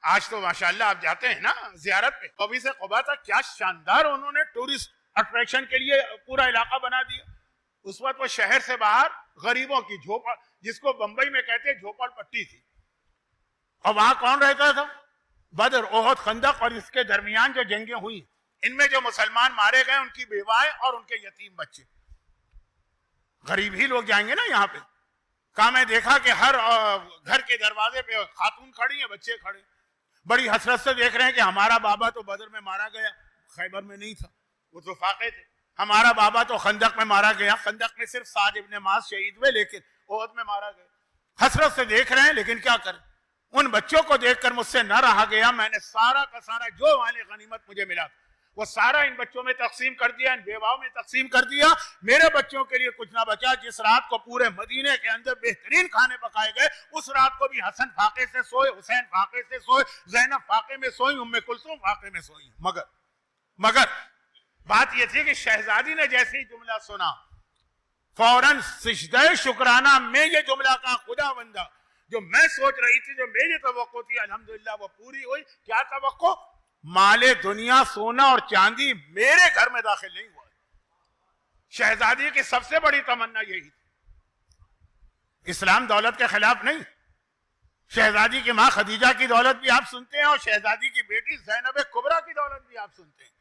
آج تو ماشاءاللہ آپ جاتے ہیں نا زیارت پہ. قبی سے قبا تک کیا شاندار انہوں نے ٹورسٹ اٹریکشن کے لیے پورا علاقہ بنا دیا. اس وقت وہ شہر سے باہر غریبوں کی جھوپڑ، جس کو بمبئی میں کہتے ہیں جھوپڑ پٹی تھی. اور وہاں کون رہتا تھا؟ بدر، احد، خندق اور اس کے درمیان جو جنگیں ہوئی، ان میں جو مسلمان مارے گئے ان کی بیوائیں اور ان کے یتیم بچے. غریب ہی لوگ جائیں گے نا یہاں پہ. کہا میں دیکھا کہ ہر گھر کے دروازے پہ خاتون کھڑی ہیں، بچے کھڑے، بڑی حسرت سے دیکھ رہے ہیں کہ ہمارا بابا تو بدر میں مارا گیا، خیبر میں نہیں تھا، وہ تو فاقے تھے. ہمارا بابا تو خندق میں مارا گیا، خندق میں صرف سعد ابن معاذ شہید ہوئے، لیکن احد میں مارا گیا. حسرت سے دیکھ رہے ہیں، لیکن کیا کریں. ان بچوں کو دیکھ کر مجھ سے نہ رہا گیا. میں نے سارا کا سارا جو مال غنیمت مجھے ملا وہ سارا ان بچوں میں تقسیم کر دیا، ان بیواؤں میں تقسیم کر دیا. میرے بچوں کے لیے کچھ نہ بچا. جس رات کو پورے مدینے کے اندر بہترین کھانے پکائے گئے، اس رات کو بھی حسن فاقے سے سوئے، حسین فاقے سے سوئے، زینب فاقے میں سوئی، ام کلثوم فاقے میں سوئی. مگر بات یہ تھی کہ شہزادی نے جیسے ہی جملہ سنا، فوراً سجدہ شکرانہ میں یہ جملہ کہا، خدا بندہ جو میں سوچ رہی تھی، جو میری توقع تھی، الحمدللہ وہ پوری ہوئی. کیا توقع؟ مال دنیا، سونا اور چاندی میرے گھر میں داخل نہیں ہوا. شہزادی کی سب سے بڑی تمنا یہی تھی. اسلام دولت کے خلاف نہیں. شہزادی کی ماں خدیجہ کی دولت بھی آپ سنتے ہیں، اور شہزادی کی بیٹی زینب کبریٰ کی دولت بھی آپ سنتے ہیں.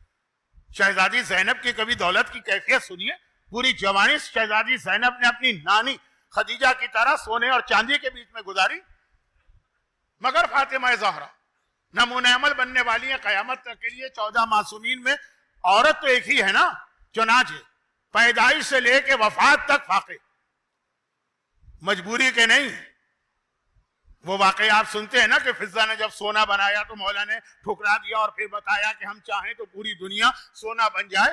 شہزادی زینب کی کبھی دولت کی کیفیت سنیے. پوری جوانی شہزادی زینب نے اپنی نانی خدیجہ کی طرح سونے اور چاندی کے بیچ میں گزاری. مگر فاطمہ زہرا نمونہ عمل بننے والی ہیں قیامت تک کے لیے. 14 معصومین میں عورت تو ایک ہی ہے نا. چنانچہ پیدائش سے لے کے وفات تک فاقے، مجبوری کے نہیں. وہ واقعی آپ سنتے ہیں نا کہ فضہ نے جب سونا بنایا تو مولا نے ٹھکرا دیا اور پھر بتایا کہ ہم چاہیں تو پوری دنیا سونا بن جائے.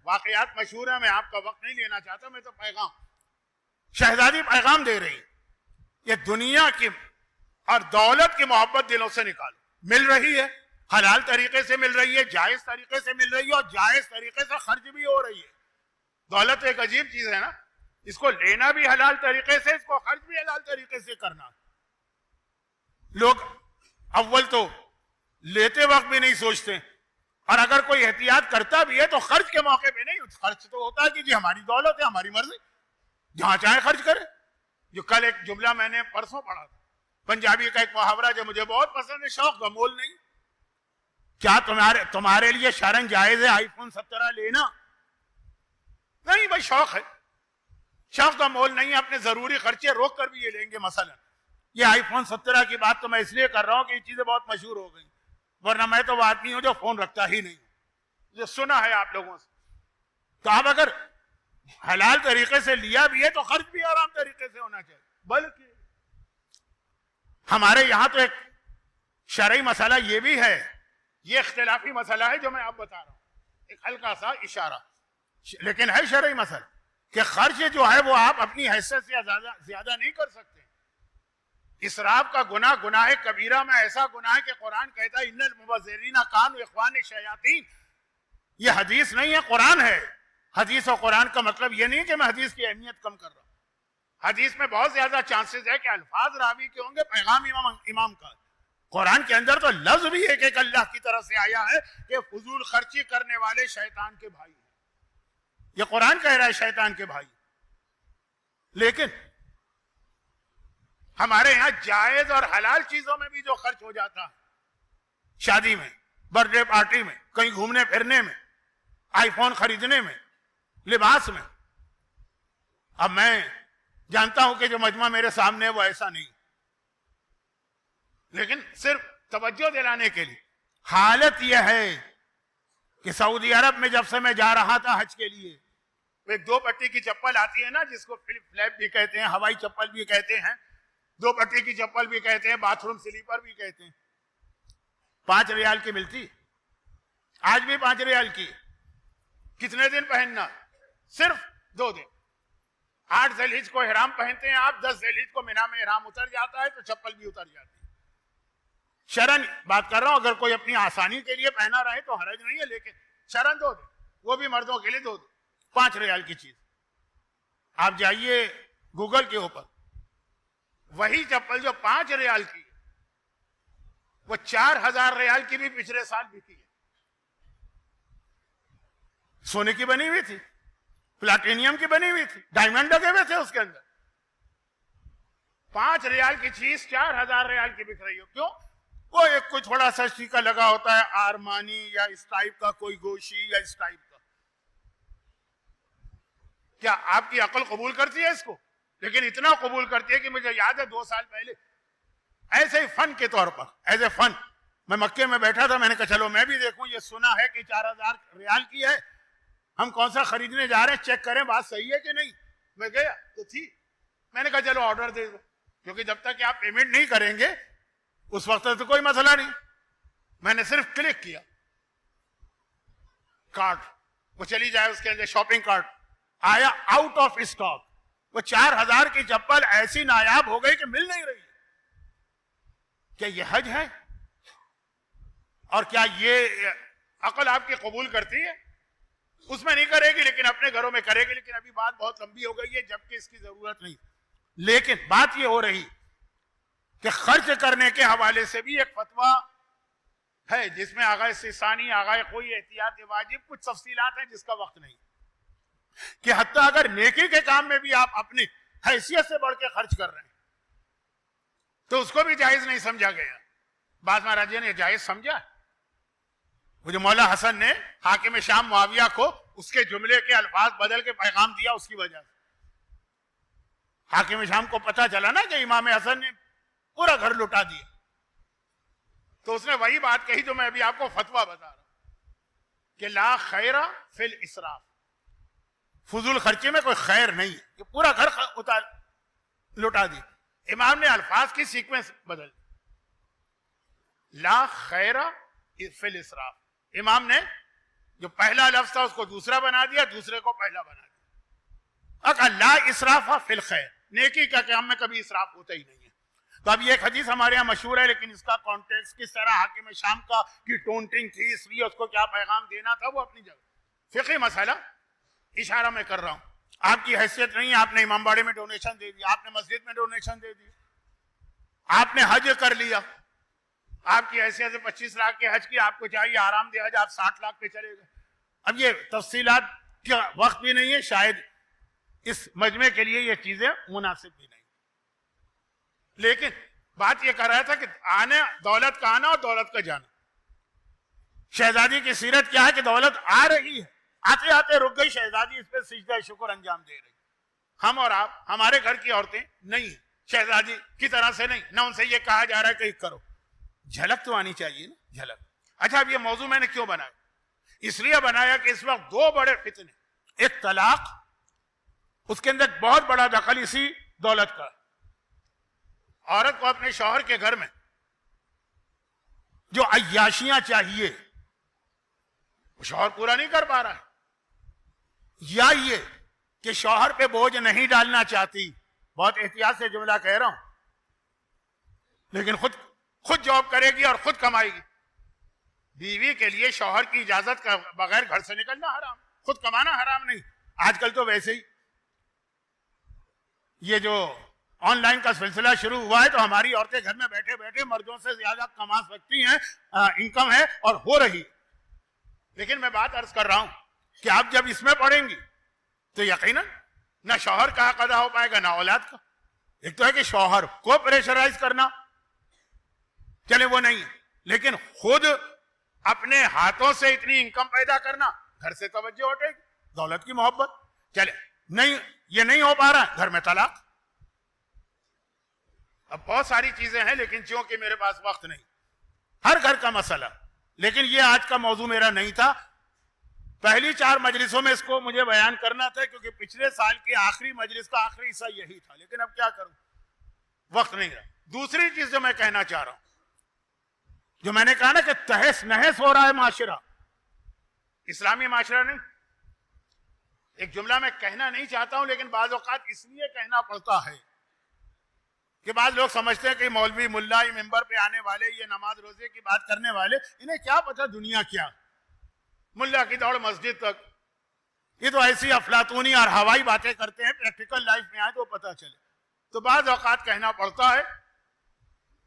واقعات مشہور ہیں, میں آپ کا وقت نہیں لینا چاہتا, میں تو پیغام شہزادی پیغام دے رہی, یہ دنیا کی اور دولت کی محبت دلوں سے نکالو. مل رہی ہے, حلال طریقے سے مل رہی ہے, جائز طریقے سے مل رہی ہے, اور جائز طریقے سے خرچ بھی ہو رہی ہے. دولت ایک عجیب چیز ہے نا, اس کو لینا بھی حلال طریقے سے, اس کو خرچ بھی حلال طریقے سے کرنا. لوگ اول تو لیتے وقت بھی نہیں سوچتے, اور اگر کوئی احتیاط کرتا بھی ہے تو خرچ کے موقع پہ نہیں. خرچ تو ہوتا ہے کہ جی ہماری دولت ہے, ہماری مرضی, جہاں چاہے خرچ کرے. جو کل ایک جملہ میں نے پرسوں پڑھا تھا, پنجابی کا ایک محاورہ جو مجھے بہت پسند ہے, شوق کا مول نہیں. کیا تمہارے لیے شرعاً جائز ہے آئی فون 17 لینا؟ نہیں بھائی, شوق ہے, شوق کا مول نہیں ہے. اپنے ضروری خرچے روک کر بھی یہ لیں گے. مثلا یہ آئی فون 17 کی بات تو میں اس لیے کر رہا ہوں کہ یہ چیزیں بہت مشہور ہو گئی, ورنہ میں تو وہ آدمی ہوں جو فون رکھتا ہی نہیں, جو سنا ہے آپ لوگوں سے. تو آپ اگر حلال طریقے سے لیا بھی ہے تو خرچ بھی آرام طریقے سے ہونا چاہیے. بلکہ ہمارے یہاں تو ایک شرعی مسئلہ یہ بھی ہے, یہ اختلافی مسئلہ ہے جو میں آپ بتا رہا ہوں, ایک ہلکا سا اشارہ, لیکن ہے شرعی مسئلہ کہ خرچ جو ہے وہ آپ اپنی حیثیت سے زیادہ نہیں کر سکتے. اسراف کا گناہ گناہ کبیرہ میں ایسا گناہ ہے کہ قرآن کہتا ہے ان المبذرین کانوا اخوان الشیاطین. یہ حدیث نہیں ہے, قرآن ہے. حدیث اور قرآن کا مطلب یہ نہیں کہ میں حدیث کی اہمیت کم کر رہا ہوں. حدیث میں بہت زیادہ چانسز ہے کہ الفاظ راوی کے ہوں گے, پیغام امام کا. قرآن کے اندر تو لفظ بھی ایک اللہ کی طرف سے آیا ہے کہ فضول خرچی کرنے والے شیطان کے بھائی. یہ قرآن کہہ رہا ہے شیطان کے بھائی. لیکن ہمارے یہاں جائز اور حلال چیزوں میں بھی جو خرچ ہو جاتا ہے, شادی میں, برتھ ڈے پارٹی میں, کہیں گھومنے پھرنے میں, آئی فون خریدنے میں, لباس میں. اب میں جانتا ہوں کہ جو مجمع میرے سامنے ہے وہ ایسا نہیں, لیکن صرف توجہ دلانے کے لیے. حالت یہ ہے کہ سعودی عرب میں جب سے میں جا رہا تھا حج کے لیے, وہ ایک 2 پٹی کی چپل آتی ہے نا, جس کو فلپ فلیپ بھی کہتے ہیں, ہوائی چپل بھی کہتے ہیں, 2 پٹی کی چپل بھی کہتے ہیں, باتھ روم سلیپر بھی کہتے ہیں. 5 ریال کی ملتی, آج بھی 5 ریال کی. کتنے دن پہننا؟ صرف 2 دن. 8 ذی الحجہ کو احرام پہنتے ہیں آپ, 10 ذی الحجہ کو مینا میں احرام اتر جاتا ہے تو چپل بھی اتر جاتی ہے. شرعن بات کر رہا ہوں, اگر کوئی اپنی آسانی کے لیے پہنا رہے تو حرج نہیں ہے, لیکن شرعن 2 دن, وہ بھی مردوں کے لیے 2 دن. 5 ریال کی چیز. آپ جائیے گوگل کے اوپر, وہی چپل جو 5 ریال کی وہ 4000 ریال کی بھی پچھلے سال بکی ہے. سونے کی بنی ہوئی تھی, پلاٹینیم کی بنی ہوئی تھی, ڈائمنڈ لگے ہوئے تھے اس کے اندر. 5 ریال کی چیز 4000 ریال کی بک رہی ہو. کیوں؟ وہ ایک کوئی تھوڑا سا سٹیکر لگا ہوتا ہے, آرمانی یا اس ٹائپ کا, کوئی گوشی یا اس ٹائپ کا. کیا آپ کی عقل قبول کرتی ہے اس کو؟ لیکن اتنا قبول کرتی ہے کہ مجھے یاد ہے 2 سال پہلے ایسے ہی فن کے طور پر, ایز اے فن, میں مکے میں بیٹھا تھا, میں نے کہا چلو میں بھی دیکھوں, یہ سنا ہے کہ 4000 ریال کی ہے, ہم کون سا خریدنے جا رہے ہیں, چیک کریں بات صحیح ہے کہ نہیں. میں گیا تو تھی, میں نے کہا چلو آرڈر دے دو, کیونکہ جب تک کہ آپ پیمنٹ نہیں کریں گے اس وقت تو کوئی مسئلہ نہیں. میں نے صرف کلک کیا, کارڈ وہ چلی جائے, اس کے اندر شاپنگ کارڈ آیا, آؤٹ آف اسٹاک. وہ 4000 کی چپل ایسی نایاب ہو گئی کہ مل نہیں رہی. کیا یہ حج ہے؟ اور کیا یہ عقل آپ کی قبول کرتی ہے؟ اس میں نہیں کرے گی, لیکن اپنے گھروں میں کرے گی. لیکن ابھی بات بہت لمبی ہو گئی ہے, جبکہ اس کی ضرورت نہیں. لیکن بات یہ ہو رہی کہ خرچ کرنے کے حوالے سے بھی ایک فتویٰ ہے جس میں آغا استثانی, آغا کوئی احتیاط واجب, کچھ تفصیلات ہیں جس کا وقت نہیں, کہ حتیٰ اگر نیکی کے کام میں بھی آپ اپنی حیثیت سے بڑھ کے خرچ کر رہے ہیں تو اس کو بھی جائز نہیں سمجھا گیا. بعض مہاراجوں نے جائز سمجھا. وہ جو مولا حسن نے حاکم شام معاویہ کو اس کے جملے کے الفاظ بدل کے پیغام دیا, اس کی وجہ سے حاکم شام کو پتا چلا نا کہ امام حسن نے پورا گھر لٹا دیا, تو اس نے وہی بات کہی جو میں ابھی آپ کو فتویٰ بتا رہا ہوں کہ لا خیر فی الاسراف, فضول خرچے میں کوئی خیر نہیں ہے, کہ پورا گھر لٹا دی. امام نے الفاظ کی سیکوینس بدل دی. لا خیر فی الاسراف. امام نے جو پہلا لفظ تھا اس کو دوسرا بنا دیا, دوسرے کو پہلا بنا دیا. لا اسراف فی الخیر, نیکی کا کام میں کبھی اسراف ہوتا ہی نہیں ہے. تو اب یہ ایک حدیث ہمارے یہاں مشہور ہے, لیکن اس کا کانٹیکسٹ کس طرح حاکم شام کا کی ٹونٹنگ تھی, اس لیے اس کو کیا پیغام دینا تھا, وہ اپنی جگہ. فقہی مسئلہ اشارہ میں کر رہا ہوں. آپ کی حیثیت نہیں, آپ نے امام باڑے میں ڈونیشن دے دیا, آپ نے مسجد میں ڈونیشن دے دی, آپ نے حج کر لیا, آپ کی حیثیت سے 25 لاکھ کے حج کی, آپ کو چاہیے آرام دہ حج, آپ 60 لاکھ پہ چلے گئے. اب یہ تفصیلات کا وقت بھی نہیں ہے, شاید اس مجمع کے لیے یہ چیزیں مناسب بھی نہیں. لیکن بات یہ کر رہا تھا کہ آنے دولت کا آنا اور دولت کا جانا. شہزادی کی سیرت کیا ہے کہ دولت آ رہی ہے, آتے آتے رک گئی شہزادی, اس پہ سجدہ شکر انجام دے رہی. ہم اور آپ, ہمارے گھر کی عورتیں نہیں ہیں شہزادی کی طرح سے نہیں, نہ ان سے یہ کہا جا رہا ہے کہ کرو. جھلک تو آنی چاہیے نا, جھلک. اچھا, اب یہ موضوع میں نے کیوں بنایا؟ اس لیے بنایا کہ اس وقت دو بڑے فتنے, ایک طلاق, اس کے اندر بہت بڑا دخل اسی دولت کا. عورت کو اپنے شوہر کے گھر میں جو عیاشیاں چاہیے وہ شوہر پورا نہیں کر پا رہا ہے, یا یہ کہ شوہر پہ بوجھ نہیں ڈالنا چاہتی. بہت احتیاط سے جملہ کہہ رہا ہوں, لیکن خود جاب کرے گی اور خود کمائے گی. بیوی کے لیے شوہر کی اجازت کا بغیر گھر سے نکلنا حرام, خود کمانا حرام نہیں. آج کل تو ویسے ہی یہ جو آن لائن کا سلسلہ شروع ہوا ہے, تو ہماری عورتیں گھر میں بیٹھے بیٹھے مردوں سے زیادہ کما سکتی ہیں, انکم ہے اور ہو رہی. لیکن میں بات عرض کر رہا ہوں کہ آپ جب اس میں پڑیں گی تو یقیناً نہ شوہر کا حق ادا ہو پائے گا نہ اولاد کا. ایک تو ہے کہ شوہر کو پریشرائز کرنا, چلے وہ نہیں, لیکن خود اپنے ہاتھوں سے اتنی انکم پیدا کرنا, گھر سے توجہ ہٹے گی, دولت کی محبت. چلے نہیں, یہ نہیں ہو پا رہا, گھر میں طلاق. اب بہت ساری چیزیں ہیں, لیکن چونکہ میرے پاس وقت نہیں, ہر گھر کا مسئلہ. لیکن یہ آج کا موضوع میرا نہیں تھا. پہلی 4 مجلسوں میں اس کو مجھے بیان کرنا تھا, کیونکہ پچھلے سال کی آخری مجلس کا آخری حصہ یہی تھا, لیکن اب کیا کروں, وقت نہیں رہا. دوسری چیز جو میں کہنا چاہ رہا ہوں, جو میں نے کہا نا کہ تہس نہس ہو رہا ہے معاشرہ, اسلامی معاشرہ نہیں. ایک جملہ میں کہنا نہیں چاہتا ہوں, لیکن بعض اوقات اس لیے کہنا پڑتا ہے کہ بعض لوگ سمجھتے ہیں کہ مولوی ملا یہ ممبر پہ آنے والے, یہ نماز روزے کی بات کرنے والے, انہیں کیا پتا دنیا کیا, ملا کی دوڑ مسجد تک, یہ تو ایسی افلاطونی اور ہوائی باتیں کرتے ہیں, پریکٹیکل لائف میں آئے تو پتا چلے. تو بعض اوقات کہنا پڑتا ہے,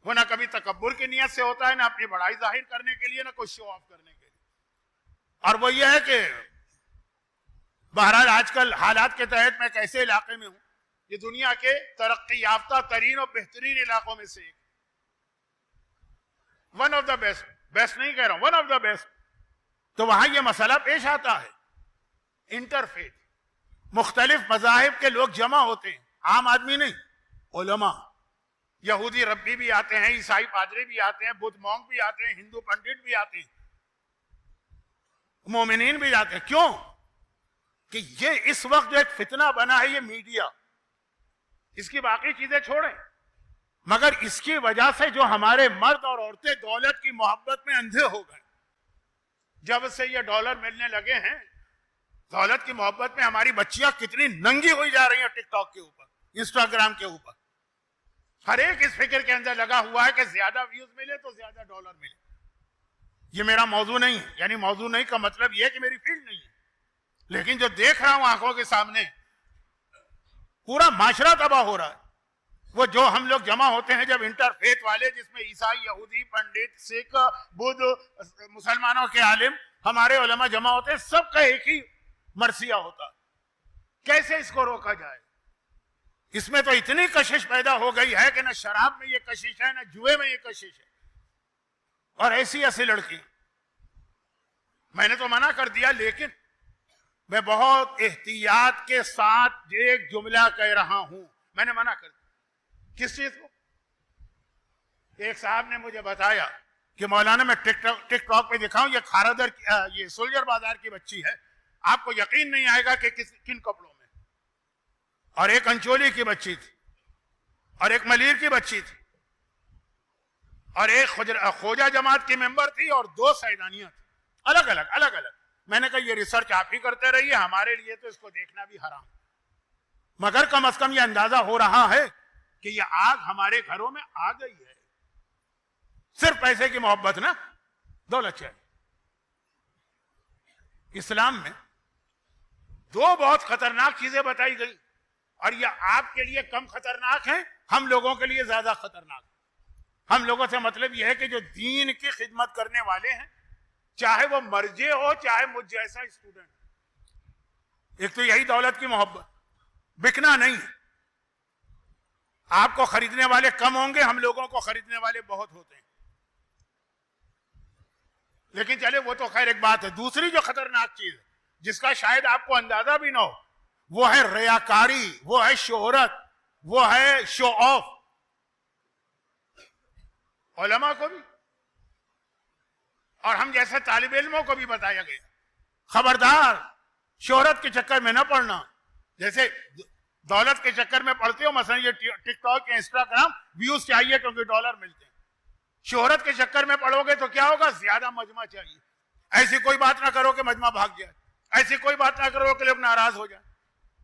وہ نہ کبھی تکبر کی نیت سے ہوتا ہے, نہ اپنی بڑائی ظاہر کرنے کے لیے, نہ کوئی شو آف کرنے کے لیے. اور وہ یہ ہے کہ بہرحال آج کل حالات کے تحت میں کیسے علاقے میں ہوں, یہ دنیا کے ترقی یافتہ ترین اور بہترین علاقوں میں سے ایک, one of the best, best نہیں کہہ رہا ہوں, ون آف دا بیسٹ. تو وہاں یہ مسئلہ پیش آتا ہے, انٹرفیتھ, مختلف مذاہب کے لوگ جمع ہوتے ہیں, عام آدمی نہیں, علماء, یہودی ربی بھی آتے ہیں, عیسائی پادری بھی آتے ہیں, بدھ مونک بھی آتے ہیں, ہندو پنڈت بھی آتے ہیں, مومنین بھی جاتے ہیں. کیوں کہ یہ اس وقت جو ایک فتنہ بنا ہے, یہ میڈیا, اس کی باقی چیزیں چھوڑیں, مگر اس کی وجہ سے جو ہمارے مرد اور عورتیں دولت کی محبت میں اندھے ہو گئے. جب سے یہ ڈالر ملنے لگے ہیں, دولت کی محبت میں ہماری بچیاں کتنی ننگی ہوئی جا رہی ہیں, ٹک ٹاک کے اوپر, انسٹاگرام کے اوپر. ہر ایک اس فکر کے اندر لگا ہوا ہے کہ زیادہ ویوز ملے تو زیادہ ڈالر ملے. یہ میرا موضوع نہیں ہے, یعنی موضوع نہیں کا مطلب یہ ہے کہ میری فیلڈ نہیں ہے, لیکن جو دیکھ رہا ہوں آنکھوں کے سامنے, پورا معاشرہ تباہ ہو رہا ہے. وہ جو ہم لوگ جمع ہوتے ہیں جب انٹرفیتھ والے, جس میں عیسائی, یہودی, پنڈت, سکھ, بدھ, مسلمانوں کے عالم, ہمارے علماء جمع ہوتے ہیں, سب کا ایک ہی مرثیہ ہوتا. کیسے اس کو روکا جائے؟ اس میں تو اتنی کشش پیدا ہو گئی ہے کہ نہ شراب میں یہ کشش ہے, نہ جوئے میں یہ کشش ہے, اور ایسی ایسی لڑکی. میں نے تو منع کر دیا, لیکن میں بہت احتیاط کے ساتھ ایک جملہ کہہ رہا ہوں, میں نے منع کر دیا. کس چیز کو؟ ایک صاحب نے مجھے بتایا کہ مولانا میں ٹک ٹاک پہ دکھاؤں, یہ کھارادر, یہ سولجر بازار کی بچی ہے, آپ کو یقین نہیں آئے گا کہ کن کپڑوں میں, اور ایک انچولی کی بچی تھی. اور ایک ملیر کی بچی تھی اور ایک خوجہ جماعت کی ممبر تھی اور 2 سیدانیاں تھیں، الگ الگ. میں نے کہا یہ ریسرچ آپ ہی کرتے رہیے، ہمارے لیے تو اس کو دیکھنا بھی حرام، مگر کم از کم یہ اندازہ ہو رہا ہے کہ یہ آگ ہمارے گھروں میں آ گئی ہے. صرف پیسے کی محبت نہ، دولت چاہیے. اسلام میں 2 بہت خطرناک چیزیں بتائی گئی اور یہ آپ کے لیے کم خطرناک ہیں، ہم لوگوں کے لیے زیادہ خطرناک. ہم لوگوں سے مطلب یہ ہے کہ جو دین کی خدمت کرنے والے ہیں، چاہے وہ مرجع ہو چاہے مجھ جیسا اسٹوڈنٹ. ایک تو یہی دولت کی محبت، بکنا نہیں. آپ کو خریدنے والے کم ہوں گے، ہم لوگوں کو خریدنے والے بہت ہوتے ہیں. لیکن چلے وہ تو خیر ایک بات ہے. دوسری جو خطرناک چیز ہے جس کا شاید آپ کو اندازہ بھی نہ ہو، وہ ہے ریاکاری، وہ ہے شہرت، وہ ہے شو آف. علماء کو بھی اور ہم جیسے طالب علموں کو بھی بتایا گیا، خبردار شہرت کے چکر میں نہ پڑنا. جیسے دولت کے چکر میں پڑتے ہو، مثلا یہ ٹک ٹاک یا انسٹاگرام ویوز چاہیے کیونکہ ڈالر ملتے ہیں. شہرت کے چکر میں پڑو گے تو کیا ہوگا؟ زیادہ مجمع چاہیے. ایسی کوئی بات نہ کرو کہ مجمع بھاگ جائے، ایسی کوئی بات نہ کرو کہ لوگ ناراض ہو جائیں.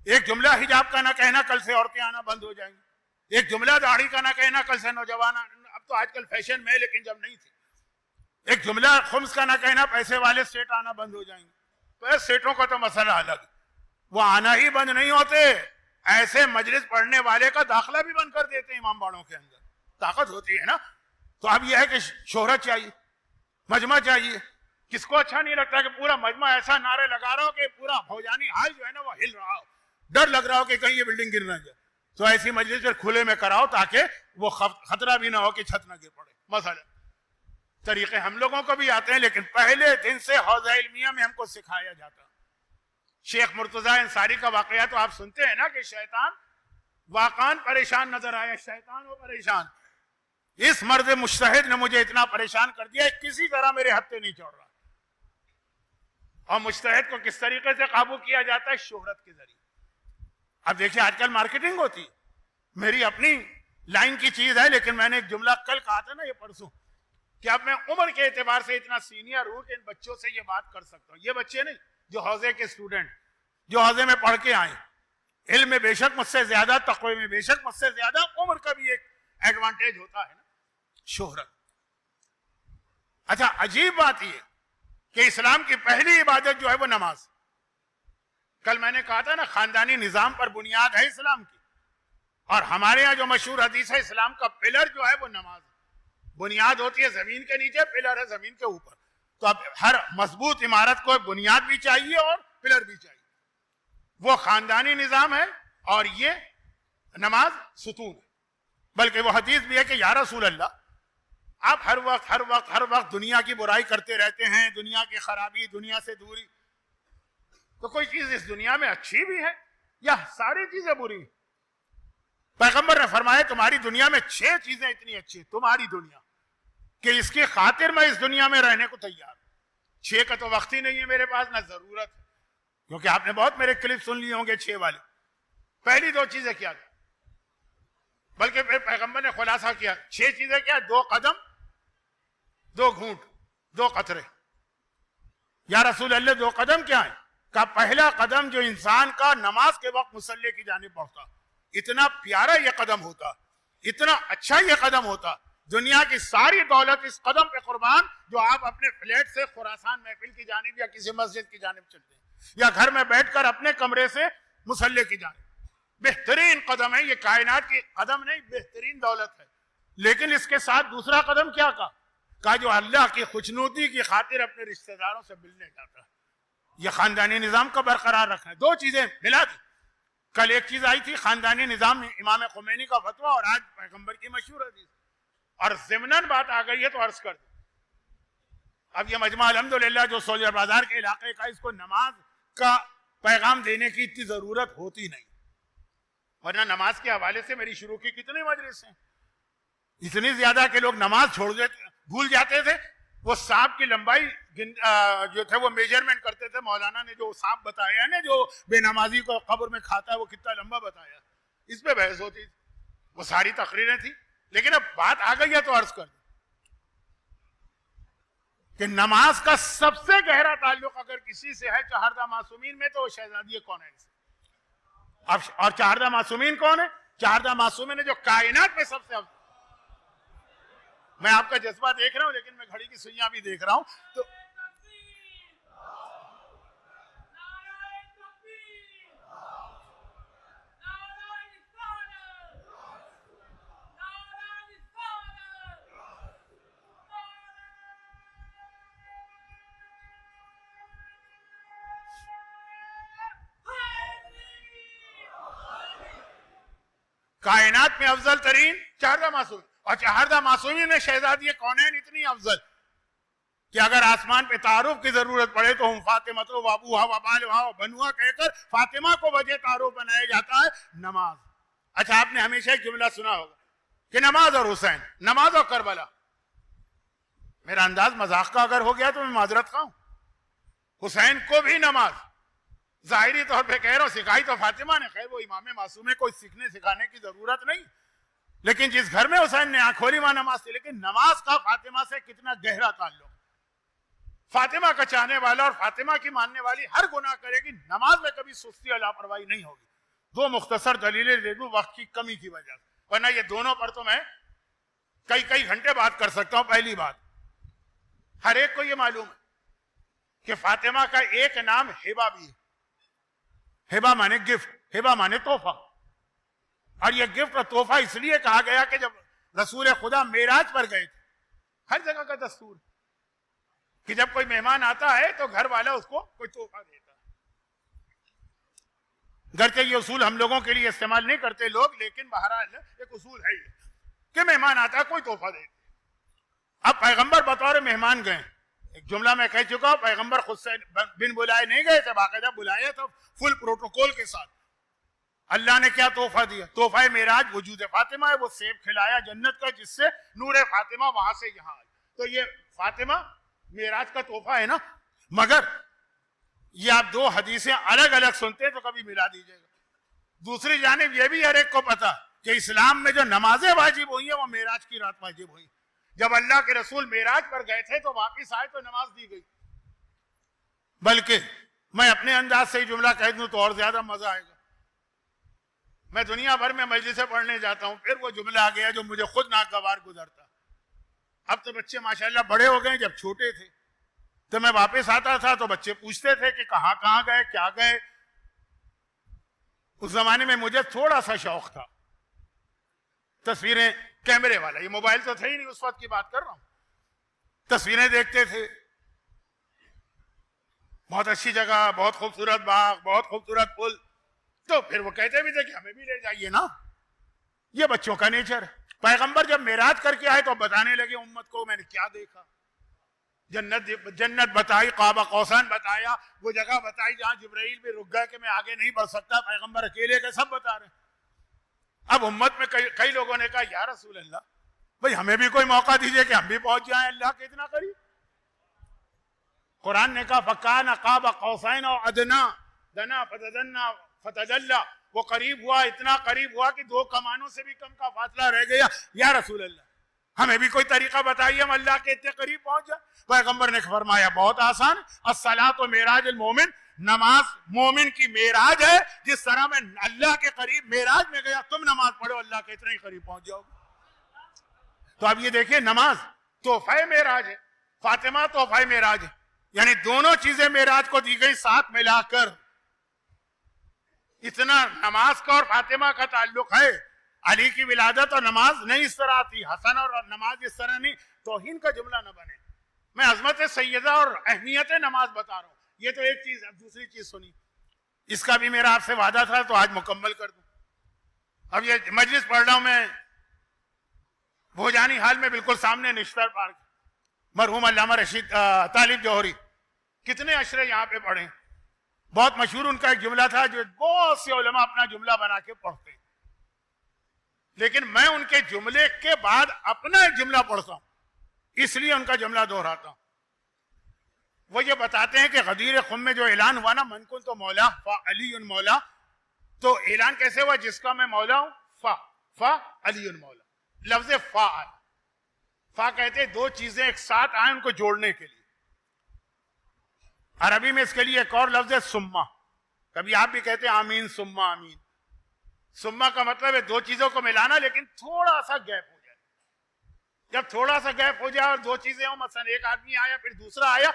ایک جملہ حجاب کا نہ کہنا، کل سے عورتیں آنا بند ہو جائیں گی. ایک جملہ داڑھی کا نہ کہنا، کل سے نوجوان، اب تو آج کل فیشن میں لیکن جب نہیں تھی. ایک جملہ خمس کا نہ کہنا، پیسے والے سیٹ آنا بند ہو جائیں گے. تو سیٹوں کا تو مسئلہ الگ، وہ آنا ہی بند نہیں ہوتے. ایسے مجلس پڑھنے والے کا داخلہ بھی بند کر دیتے ہیں امام باڑوں کے اندر. طاقت ہوتی ہے نا. تو اب یہ ہے کہ شہرت چاہیے، مجمع چاہیے. کس کو اچھا نہیں لگتا کہ پورا مجمع ایسا نعرے لگا رہا ہو کہ پورا فوجانی حال جو ہے نا وہ ہل رہا ہو، ڈر لگ رہا ہو کہ کہیں یہ بلڈنگ گر نہ جائے. تو ایسی مجلس پھر کھلے میں کراؤ تاکہ وہ خطرہ بھی نہ ہو کہ چھت نہ گر پڑے. مثلا طریقے ہم لوگوں کو بھی آتے ہیں، لیکن پہلے دن سے حوزہ علمیہ میں ہم کو سکھایا جاتا. شیخ مرتضیٰ انصاری کا واقعہ تو آپ سنتے ہیں نا کہ شیطان واقعاً پریشان نظر آیا. شیطان وہ پریشان، اس مرد مجتہد نے مجھے اتنا پریشان کر دیا، کسی طرح میرے ہتھے نہیں چڑھ رہا. اور مجتہد کو کس طریقے سے قابو کیا جاتا ہے؟ شہرت کے ذریعے. اب دیکھیں آج کل مارکیٹنگ ہوتی، میری اپنی لائن کی چیز ہے، لیکن میں نے ایک جملہ کل کہا تھا نا یہ پرسوں، کہ اب میں عمر کے اعتبار سے اتنا سینئر ہوں کہ ان بچوں سے یہ بات کر سکتا ہوں. یہ بچے نہیں جو حوزے کے اسٹوڈنٹ، جو حوزے میں پڑھ کے آئے، علم میں بے شک مجھ سے زیادہ، تقوی میں بے شک مجھ سے زیادہ، عمر کا بھی ایک ایڈوانٹیج ہوتا ہے نا، شہرت. اچھا عجیب بات یہ کہ اسلام کی پہلی عبادت جو ہے وہ نماز. کل میں نے کہا تھا نا خاندانی نظام پر بنیاد ہے اسلام کی، اور ہمارے ہاں جو مشہور حدیث ہے اسلام کا پلر جو ہے وہ نماز. بنیاد ہوتی ہے زمین کے نیچے، پلر ہے زمین کے اوپر. تو اب ہر مضبوط عمارت کو بنیاد بھی چاہیے اور پلر بھی چاہیے. وہ خاندانی نظام ہے اور یہ نماز ستون ہے. بلکہ وہ حدیث بھی ہے کہ یا رسول اللہ، آپ ہر وقت دنیا کی برائی کرتے رہتے ہیں، دنیا کی خرابی، دنیا سے دوری. تو کوئی چیز اس دنیا میں اچھی بھی ہے یا ساری چیزیں بری؟ پیغمبر نے فرمایا تمہاری دنیا میں 6 چیزیں اتنی اچھی، تمہاری دنیا، کہ اس کی خاطر میں اس دنیا میں رہنے کو تیار. 6 کا تو وقت ہی نہیں ہے میرے پاس، نہ ضرورت ہے، کیونکہ آپ نے بہت میرے کلپ سن لیے ہوں گے 6 والے. پہلی 2 چیزیں کیا تھی؟ بلکہ پھر پیغمبر نے خلاصہ کیا 6 چیزیں کیا؟ 2 قدم، 2 گھونٹ، 2 قطرے. یا رسول اللہ 2 قدم کیا ہے؟ کہ پہلا قدم جو انسان کا نماز کے وقت مصلی کی جانب بڑھتا، اتنا پیارا یہ قدم ہوتا، اتنا اچھا یہ قدم ہوتا. دنیا کی ساری دولت اس قدم پہ قربان جو آپ اپنے فلیٹ سے خراسان محفل کی جانب یا کسی مسجد کی جانب چلتے ہیں، یا گھر میں بیٹھ کر اپنے کمرے سے مصلی کی جانب. بہترین قدم ہے یہ، کائنات کی قدم نہیں، بہترین دولت ہے. لیکن اس کے ساتھ دوسرا قدم کیا کہا جو اللہ کی خوشنودی کی خاطر اپنے رشتہ داروں سے ملنے جاتا ہے. یہ خاندانی نظام کا برقرار رکھنا ہے. 2 چیزیں ملا دی. کل ایک چیز آئی تھی خاندانی نظام، امام خمینی کا فتویٰ، اور آج پیغمبر کی مشہور حدیث. اور ضمناً بات آ گئی ہے تو عرض کر دوں. اب یہ مجمع الحمدللہ جو سولجر بازار کے علاقے کا، اس کو نماز کا پیغام دینے کی اتنی ضرورت ہوتی نہیں، ورنہ نماز کے حوالے سے میری شروع کی کتنی مجلس ہیں، اتنی زیادہ کہ لوگ نماز چھوڑ دیتے، بھول جاتے تھے. وہ سانپ کی لمبائی جو تھے وہ میجرمنٹ کرتے تھے. مولانا نے جو سانپ بتایا ہے نا جو بے نمازی کو قبر میں کھاتا ہے وہ کتنا لمبا بتایا، اس پہ بحث ہوتی تھی. وہ ساری تقریریں تھی، لیکن اب بات آ گئی ہے تو عرض کر دوں کہ نماز کا سب سے گہرا تعلق اگر کسی سے ہے چہاردہ معصومین میں تو وہ شہزادی کونین سے. اور چہاردہ معصومین کون ہے؟ چہاردہ معصومین ہے جو کائنات میں سب سے افضل. میں آپ کا جذبہ دیکھ رہا ہوں لیکن میں گھڑی کی سوئیاں بھی دیکھ رہا ہوں تو کائنات میں افضل ترین چہاردہ معصومین، اور چہاردہ معصومین میں شہزادی کونین اتنی افضل کہ اگر آسمان پہ تعارف کی ضرورت پڑے تو ہم فاطمہ تو وابوہا وبالہا وبنوہا کہہ کر فاطمہ کو وجہ تعارف بنایا جاتا ہے نماز. اچھا آپ نے ہمیشہ ایک جملہ سنا ہوگا کہ نماز اور حسین، نماز اور کربلا. میرا انداز مذاق کا اگر ہو گیا تو میں معذرت خواہ ہوں. حسین کو بھی نماز ظاہری طور پہ کہہ رہا ہوں سکھائی تو فاطمہ نے، خیر وہ امام معصوم ہے، کوئی سیکھنے سکھانے کی ضرورت نہیں، لیکن جس گھر میں حسین نے آنکھ کھولی وہاں نماز تھی. لیکن نماز کا فاطمہ سے کتنا گہرا تعلق. فاطمہ کا چاہنے والا اور فاطمہ کی ماننے والی ہر گناہ کرے گی، نماز میں کبھی سستی اور لاپرواہی نہیں ہوگی. دو مختصر دلیلیں دے دوں وقت کی کمی کی وجہ سے، ورنہ یہ دونوں پر تو میں کئی گھنٹے بات کر سکتا ہوں. پہلی بات، ہر ایک کو یہ معلوم ہے کہ فاطمہ کا ایک نام ہبہ بھی ہے. ہبہ مانے گفٹ، ہبہ مانے تحفہ. اور یہ گفٹ اور تحفہ اس لیے کہا گیا کہ جب رسول خدا معراج پر گئے تھے، ہر جگہ کا دستور کہ جب کوئی مہمان آتا ہے تو گھر والا اس کو کوئی تحفہ دیتا ہے. گرچہ یہ اصول ہم لوگوں کے لیے استعمال نہیں کرتے لوگ، لیکن بہرحال ایک اصول ہے یہ کہ مہمان آتا ہے کوئی تحفہ دیتے. اب پیغمبر بطور مہمان گئے. ایک جملہ میں کہہ چکا ہوں، پیغمبر خود سے بن بلائے نہیں گئے تھے، باقاعدہ بلائے تو فل پروٹوکول کے ساتھ. اللہ نے کیا تحفہ دیا؟ تحفہ معراج وجود فاطمہ ہے. وہ سیب کھلایا جنت کا جس سے نور فاطمہ وہاں سے یہاں آئی. تو یہ فاطمہ معراج کا تحفہ ہے نا. مگر یہ آپ دو حدیثیں الگ الگ سنتے ہیں تو کبھی ملا دیجئے گا. دوسری جانب یہ بھی ہر ایک کو پتا کہ اسلام میں جو نمازیں واجب ہوئی ہیں وہ معراج کی رات واجب ہوئی. جب اللہ کے رسول معراج پر گئے تھے تو واپس آئے تو نماز دی گئی. بلکہ میں اپنے انداز سے جملہ کہہ دوں تو اور زیادہ مزہ آئے گا. میں دنیا بھر میں مجلسیں پڑھنے جاتا ہوں، پھر وہ جملہ آ گیا جو مجھے خود ناگوار گزرتا. اب تو بچے ماشاءاللہ بڑے ہو گئے، جب چھوٹے تھے تو میں واپس آتا تھا تو بچے پوچھتے تھے کہ کہاں گئے، کیا گئے. اس زمانے میں مجھے تھوڑا سا شوق تھا تصویریں کیمرے والا، یہ موبائل تو تھا ہی نہیں اس وقت کی بات کر رہا ہوں. تصویریں دیکھتے تھے، بہت اچھی جگہ، بہت خوبصورت باغ، بہت خوبصورت پل، تو پھر وہ کہتے بھی تھے کہ ہمیں بھی لے جائیے نا. یہ بچوں کا نیچر ہے. پیغمبر جب معراج کر کے آئے تو بتانے لگے امت کو میں نے کیا دیکھا. جنت بتائی، قاب قوسین بتایا، وہ جگہ بتائی جہاں جبرائیل بھی رک گئے کہ میں آگے نہیں بڑھ سکتا، پیغمبر اکیلے کے سب بتا رہے ہیں. اب امت میں کئی لوگوں نے کہا یا رسول اللہ بھئی ہمیں بھی کوئی موقع دیجئے کہ ہم بھی پہنچ جائیں اللہ کے اتنا قریب. قرآن نے کہا فَكَانَ قَابَ قَوْسَيْنِ أَوْ أَدْنَىٰ دَنَا فَتَدَلَّىٰ فَتَدَلَّىٰ. وہ قریب ہوا، اتنا قریب ہوا کہ دو کمانوں سے بھی کم کا فاصلہ رہ گیا. یا رسول اللہ ہمیں بھی کوئی طریقہ بتائیے ہم اللہ کے اتنے قریب پہنچ جائیں. پیغمبر نے فرمایا بہت آسان، الصلاۃ معراج المومن، نماز مومن کی معراج ہے. جس طرح میں اللہ کے قریب معراج میں گیا، تم نماز پڑھو اللہ کے اتنے ہی قریب پہنچ جاؤ گے. تو اب یہ دیکھیں نماز تحفہ معراج ہے، فاطمہ تحفہ معراج ہے. یعنی دونوں چیزیں معراج کو دی گئی ساتھ ملا کر. اتنا نماز کا اور فاطمہ کا تعلق ہے. علی کی ولادت اور نماز نہیں اس طرح تھی، حسن اور نماز اس طرح نہیں. توہین کا جملہ نہ بنے. میں عظمت سیدہ اور اہمیت نماز بتا رہا ہوں. یہ تو ایک چیز. اب دوسری چیز سنی، اس کا بھی میرا آپ سے وعدہ تھا تو آج مکمل کر دوں. اب یہ مجلس پڑھ رہا ہوں میں بھوجانی حال میں، بالکل سامنے نشتر پارک. مرحوم علامہ رشید طالب جوہری کتنے اشرے یہاں پہ پڑھے. بہت مشہور ان کا ایک جملہ تھا جو بہت سے علماء اپنا جملہ بنا کے پڑھتے ہیں، لیکن میں ان کے جملے کے بعد اپنا ایک جملہ پڑھتا ہوں، اس لیے ان کا جملہ دہراتا ہوں. وہ یہ بتاتے ہیں کہ غدیر خم میں جو اعلان ہوا نا، من کنت مولا فعلی مولا، تو اعلان کیسے ہوا؟ جس کا میں مولا ہوں فا علی مولا. لفظ فا آیا. فا کہتے دو چیزیں ایک ساتھ آئیں ان کو جوڑنے کے لیے. عربی میں اس کے لیے ایک اور لفظ ہے سما. کبھی آپ بھی کہتے ہیں آمین سما آمین. سما کا مطلب ہے دو چیزوں کو ملانا لیکن تھوڑا سا گیپ ہو جائے. جب تھوڑا سا گیپ ہو جائے اور دو چیزیں ہوں, مثلا ایک آدمی آیا پھر دوسرا آیا,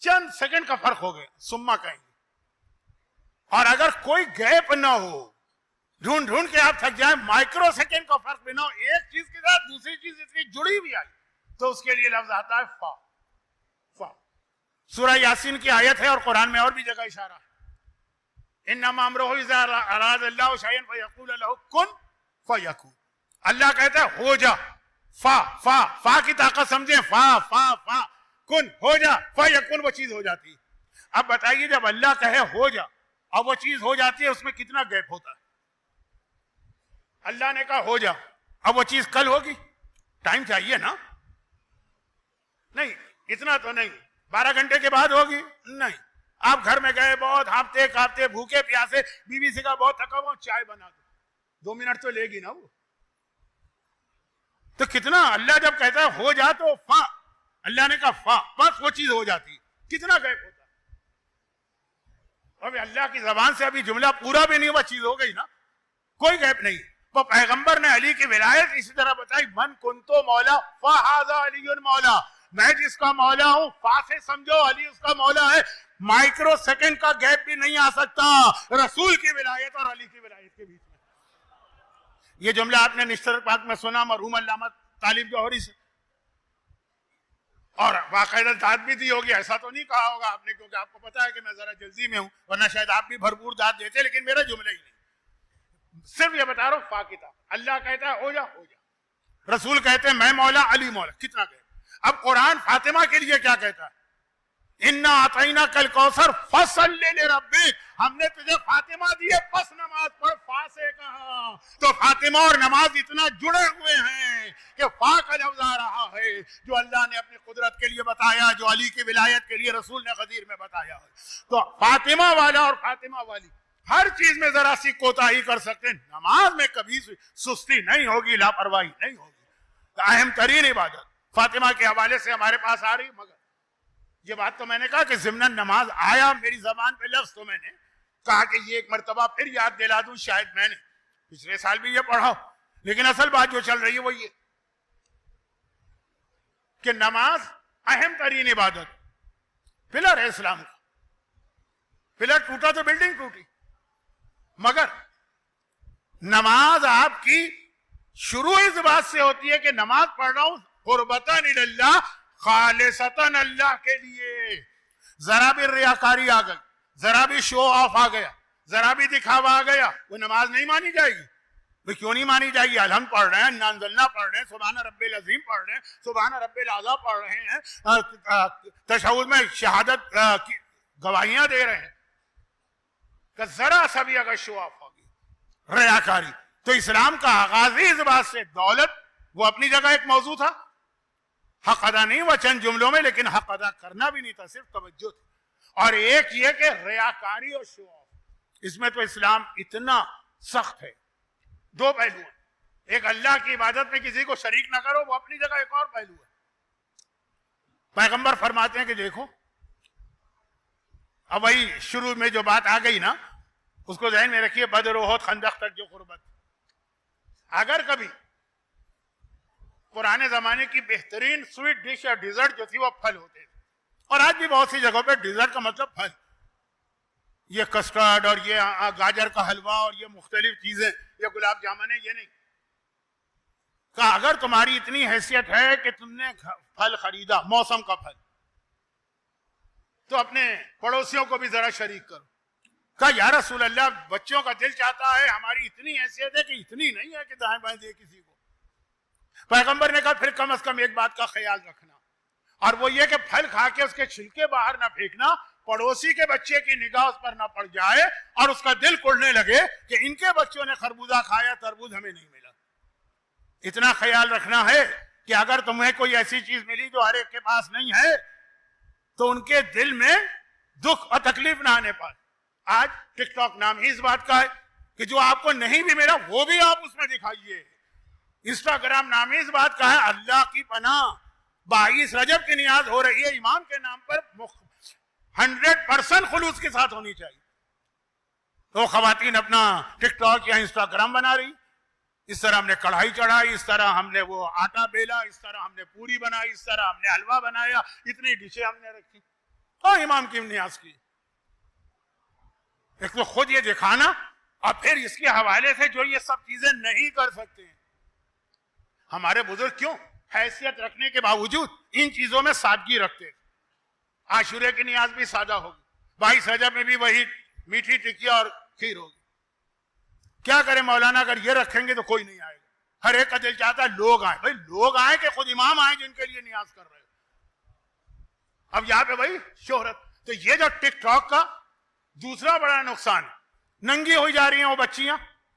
چند سیکنڈ کا فرق ہو گیا, سما کہیں گے. اور اگر کوئی گیپ نہ ہو, ڈھونڈ ڈھونڈ کے آپ تھک جائیں, مائکرو سیکنڈ کا فرق بھی نہ ہو, ایک چیز کے ساتھ دوسری چیز اتنی جڑی ہوئی آئی, تو اس کے لیے لفظ آتا ہے فا. فا سورہ یاسین کی آیت ہے اور قرآن میں اور بھی جگہ اشارہ ہے. انما امرہ اذا اراد اللہ شیئا فیقول لہ کن فیکون. اللہ کہتا ہے ہو جا. فا فا فا کی طاقت سمجھیں. فا فا فا کن ہو جا, فیکون وہ چیز ہو جاتی. اب بتائیے جب اللہ کہے ہو جا اور وہ چیز ہو جاتی ہے اس میں کتنا گیپ ہوتا ہے؟ اللہ نے کہا ہو جا, اب وہ چیز کل ہوگی, ٹائم چاہیے نا. نہیں, اتنا تو نہیں. 12 گھنٹے کے بعد ہوگی نہیں. آپ گھر میں گئے, بہت ہانپتے کانپتے بھوکے پیاسے, بیوی سے کہا بہت تھکا ہوا چائے بنا دو, 2 منٹ تو لے گی نا وہ. تو کتنا اللہ جب کہتا ہے ہو جا تو فا, اللہ نے کہا فا, بس وہ چیز ہو جاتی. کتنا گیپ ہوتا ہے؟ اب اللہ کی زبان سے ابھی جملہ پورا بھی نہیں ہوا, چیز ہو گئی نا, کوئی گیپ نہیں. تو پیغمبر نے علی کی ولایت اسی طرح بتائی, من کنتو مولا فہذا علی مولا. میں جس کا مولا ہوں, فا سے سمجھو علی اس کا مولا ہے. مائکرو سیکنڈ کا گیپ بھی نہیں آ سکتا رسول کی ولایت اور علی کی ولایت کے بیچ میں. یہ جملہ آپ نے نشتر پاک میں سنا مرحوم علامہ طالب جوہری سے, اور باقاعدہ داد بھی دی ہوگی. ایسا تو نہیں کہا ہوگا آپ نے, کیونکہ آپ کو پتا ہے کہ میں ذرا جلدی میں ہوں, ورنہ شاید آپ بھی بھرپور داد دیتے, لیکن میرا جملہ ہی نہیں. صرف یہ بتا رہا ہوں فا کتاب. اللہ کہتا ہے ہو جا ہو جا, رسول کہتے ہیں میں مولا علی مولا. کتنا گئے. اب قرآن فاطمہ کے لیے کیا کہتا ہے؟ انا اعطیناک الکوثر فصل لربک. ہم نے تجھے فاطمہ دی ہے پس نماز پڑھ. فا سے کہا تو فاطمہ اور نماز اتنا جڑے ہوئے ہیں کہ فا کا لفظ آ رہا ہے جو اللہ نے اپنی قدرت کے لیے بتایا, جو علی کی ولایت کے لیے رسول نے غدیر میں بتایا ہے. تو فاطمہ والا اور فاطمہ والی ہر چیز میں ذرا سی کوتاہی کر سکتے ہیں, نماز میں کبھی سستی نہیں ہوگی, لاپرواہی نہیں ہوگی. اہم ترین عبادت فاطمہ کے حوالے سے ہمارے پاس آ رہی. مگر یہ بات تو میں نے کہا کہ ضمن نماز آیا میری زبان پہ لفظ, تو میں نے کہا کہ یہ ایک مرتبہ پھر یاد دلا دوں. شاید میں نے پچھلے سال بھی یہ پڑھا, لیکن اصل بات جو چل رہی ہے وہ یہ کہ نماز اہم ترین عبادت, پلر ہے اسلام کا. پلر ٹوٹا تو بلڈنگ ٹوٹی. مگر نماز آپ کی شروع اس بات سے ہوتی ہے کہ نماز پڑھ رہا ہوں قربتاً اللہ, خالصتاً اللہ کے لیے. ذرا بھی ریاکاری آ گئی, ذرا بھی شو آف آ گیا, ذرا بھی دکھاوا آ گیا, وہ نماز نہیں مانی جائے گی. وہ کیوں نہیں مانی جائے گی؟ الحمد پڑھ رہے ہیں, انا انزلنا پڑھ رہے ہیں, سبحان رب العظیم پڑھ رہے ہیں, سبحان رب الاعلیٰ پڑھ رہے ہیں, تشہد میں شہادت کی گواہیاں دے رہے ہیں. کہ ذرا سا بھی اگر شو آف ہوگی, ریاکاری. تو اسلام کا آغاز ہی اس بات سے, دولت وہ اپنی جگہ ایک موضوع تھا, حق ادا نہیں ہوا چند جملوں میں, لیکن حق ادا کرنا بھی نہیں تھا, صرف توجہ تھی. اور ایک یہ کہ ریاکاری اور شو آف, اس میں تو اسلام اتنا سخت ہے. 2 پہلو ہیں. ایک اللہ کی عبادت میں کسی کو شریک نہ کرو, وہ اپنی جگہ ایک اور پہلو ہے. پیغمبر فرماتے ہیں کہ دیکھو, اب وہی شروع میں جو بات آ گئی نا, اس کو ذہن میں رکھیے, بدر احد خندق تک جو قربت. اگر کبھی پرانے زمانے کی بہترین سویٹ ڈش یا ڈیزرٹ جو تھی وہ پھل ہوتے تھے, اور آج بھی بہت سی جگہوں پہ ڈیزرٹ کا مطلب پھل, یہ کسٹرڈ اور یہ گاجر کا حلوہ اور یہ مختلف چیزیں, یہ گلاب جامن ہے, یہ نہیں. کہا اگر تمہاری اتنی حیثیت ہے کہ تم نے پھل خریدا, موسم کا پھل, تو اپنے پڑوسیوں کو بھی ذرا شریک کرو. کہا یا رسول اللہ, بچوں کا دل چاہتا ہے, ہماری اتنی حیثیت ہے کہ اتنی نہیں ہے کہ دائیں بائیں دے کسی کو. پیغمبر نے کہا پھر کم از کم ایک بات کا خیال رکھنا, اور وہ یہ کہ پھل کھا کے اس کے چھلکے باہر نہ پھینکنا, پڑوسی کے بچے کی نگاہ اس پر نہ پڑ جائے اور اس کا دل کڑنے لگے کہ ان کے بچوں نے خربوزہ کھایا, تربوز ہمیں نہیں ملا. اتنا خیال رکھنا ہے کہ اگر تمہیں کوئی ایسی چیز ملی جو ہر ایک کے پاس نہیں ہے, تو ان کے دل میں دکھ اور تکلیف نہ آنے پائے. آج ٹک ٹاک نام ہی اس بات کا ہے کہ جو آپ کو نہیں بھی ملا وہ بھی آپ اس میں دکھائیے. انسٹاگرام نامی اس بات کا ہے, اللہ کی پناہ 22 رجب کی نیاز ہو رہی ہے امام کے نام پر 100% خلوص کے ساتھ ہونی چاہیے. تو خواتین اپنا ٹک ٹاک یا انسٹاگرام بنا رہی, اس طرح ہم نے کڑھائی چڑھائی, اس طرح ہم نے وہ آٹا بیلا, اس طرح ہم نے پوری بنائی, اس طرح ہم نے حلوہ بنایا, اتنی ڈشیں ہم نے رکھی اور امام کی نیاز کی. ایک تو خود یہ دکھانا اور پھر اس کے حوالے سے جو یہ سب چیزیں نہیں کر سکتے ہیں. ہمارے بزرگ کیوں حیثیت رکھنے کے باوجود ان چیزوں میں سادگی رکھتے ہیں. عاشورے کی نیاز بھی سادہ ہوگی, 22 رجب میں بھی وہی میٹھی ٹکیا اور کھیر ہوگی. کیا کریں مولانا, اگر یہ رکھیں گے تو کوئی نہیں آئے گا. ہر ایک کا دل چاہتا ہے لوگ آئیں. بھائی لوگ آئیں کہ خود امام آئیں جن کے لیے نیاز کر رہے ہیں. اب یہاں پہ بھائی شہرت. تو یہ جو ٹک ٹاک کا دوسرا بڑا نقصان ہے, ننگی ہوئی جا رہی ہیں وہ بچیاں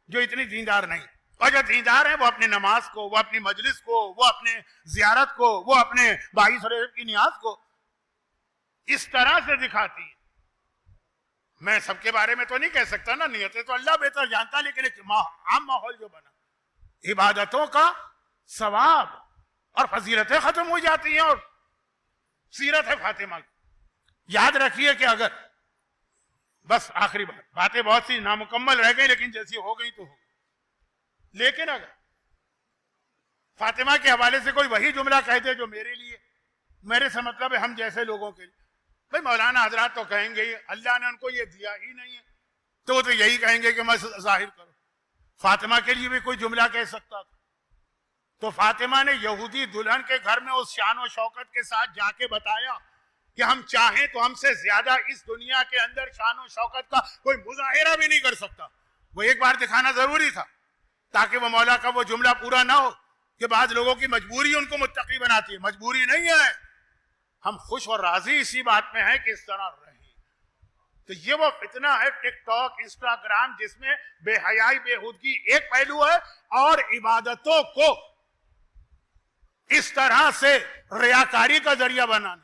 جو اتنی دیندار نہیں, اور جو دیندار ہیں وہ اپنی نماز کو, وہ اپنی مجلس کو, وہ اپنے زیارت کو, وہ اپنے 22 رجب کی نیاز کو اس طرح سے دکھاتی ہیں. میں سب کے بارے میں تو نہیں کہہ سکتا نا, نیتیں تو اللہ بہتر جانتا, لیکن ایک عام ماحول جو بنا, عبادتوں کا ثواب اور فضیلتیں ختم ہو جاتی ہیں. اور سیرت ہے فاطمہ کی, یاد رکھیے کہ اگر بس آخری باتیں بہت سی نامکمل رہ گئی, لیکن جیسی ہو گئی تو ہو گئی. لیکن اگر فاطمہ کے حوالے سے کوئی وہی جملہ کہتے جو میرے لیے, میرے سے مطلب ہے ہم جیسے لوگوں کے لیے, بھائی مولانا حضرات تو کہیں گے اللہ نے ان کو یہ دیا ہی نہیں ہے, تو وہ تو یہی کہیں گے کہ میں ظاہر کروں. فاطمہ کے لیے بھی کوئی جملہ کہہ سکتا تھا. تو فاطمہ نے یہودی دلہن کے گھر میں اس شان و شوکت کے ساتھ جا کے بتایا کہ ہم چاہیں تو ہم سے زیادہ اس دنیا کے اندر شان و شوکت کا کوئی مظاہرہ بھی نہیں کر سکتا. وہ ایک بار دکھانا ضروری تھا تاکہ وہ مولا کا وہ جملہ پورا نہ ہو کہ بعض لوگوں کی مجبوری ان کو متقی بناتی ہے. مجبوری نہیں ہے, ہم خوش اور راضی اسی بات میں ہیں کہ اس طرح رہیں. تو یہ وہ فتنہ ہے ٹک ٹاک انسٹاگرام جس میں بے حیائی بےہودگی ایک پہلو ہے, اور عبادتوں کو اس طرح سے ریاکاری کا ذریعہ بنانا.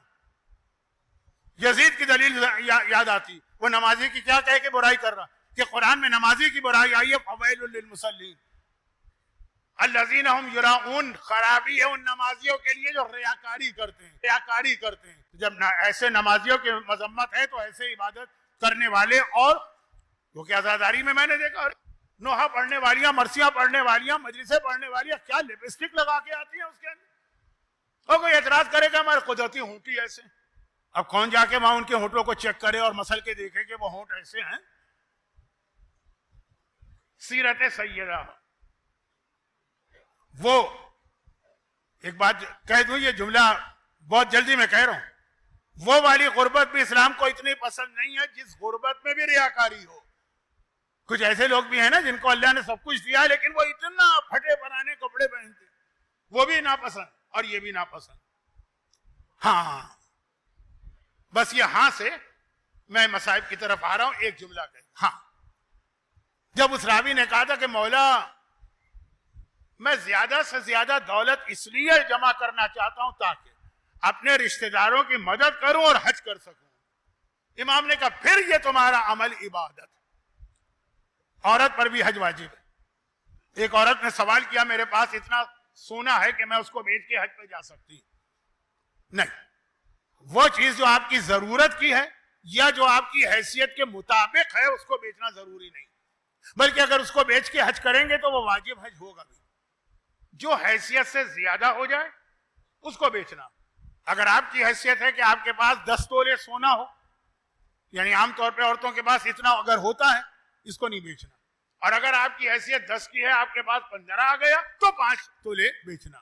یزید کی دلیل یاد آتی, وہ نمازی کی کیا کہہ کے برائی کر رہا کہ قرآن میں نمازی کی برائی آئی ہے, فویل للمصلین الذین هم یراؤون. خرابی ہے ان نمازیوں کے لیے جو ریاکاری کرتے ہیں, ریاکاری کرتے ہیں. جب ایسے نمازیوں کی مذمت ہے تو ایسے عبادت کرنے والے, اور کیونکہ عزاداری میں نے دیکھا نوحہ پڑھنے والیاں, مرثیہ پڑھنے والیاں, مجلسیں پڑھنے والیاں کیا لپسٹک لگا کے آتی ہیں اس کے اندر, اور کوئی اعتراض کرے گا ہمارے قدرتی ہونٹی ایسے. اب کون جا کے وہاں ان کے ہونٹوں کو چیک کرے اور مسل کے دیکھے کہ وہ ہونٹ ایسے ہیں. سیرت سیدہ. وہ ایک بات کہہ دوں, یہ جملہ بہت جلدی میں کہہ رہا ہوں, وہ والی غربت بھی اسلام کو اتنی پسند نہیں ہے جس غربت میں بھی ریاکاری ہو. کچھ ایسے لوگ بھی ہیں نا جن کو اللہ نے سب کچھ دیا ہے لیکن وہ اتنا پھٹے بنانے کپڑے پہنتے, وہ بھی ناپسند اور یہ بھی ناپسند. ہاں بس یہاں سے میں مصائب کی طرف آ رہا ہوں. ایک جملہ کہہ, ہاں جب اس راوی نے کہا تھا کہ مولا میں زیادہ سے زیادہ دولت اس لیے جمع کرنا چاہتا ہوں تاکہ اپنے رشتہ داروں کی مدد کروں اور حج کر سکوں, امام نے کہا پھر یہ تمہارا عمل عبادت. عورت پر بھی حج واجب ہے. ایک عورت نے سوال کیا میرے پاس اتنا سونا ہے کہ میں اس کو بیچ کے حج پہ جا سکتی ہوں. نہیں, وہ چیز جو آپ کی ضرورت کی ہے یا جو آپ کی حیثیت کے مطابق ہے اس کو بیچنا ضروری نہیں, بلکہ اگر اس کو بیچ کے حج کریں گے تو وہ واجب حج ہوگا بھی. جو حیثیت سے زیادہ ہو جائے اس کو بیچنا. اگر آپ کی حیثیت ہے کہ آپ کے پاس 10 تولے سونا ہو, یعنی عام طور پہ عورتوں کے پاس اتنا اگر ہوتا ہے, اس کو نہیں بیچنا. اور اگر آپ کی حیثیت 10 کی ہے, آپ کے پاس 15 آ گیا تو 5 تولے بیچنا.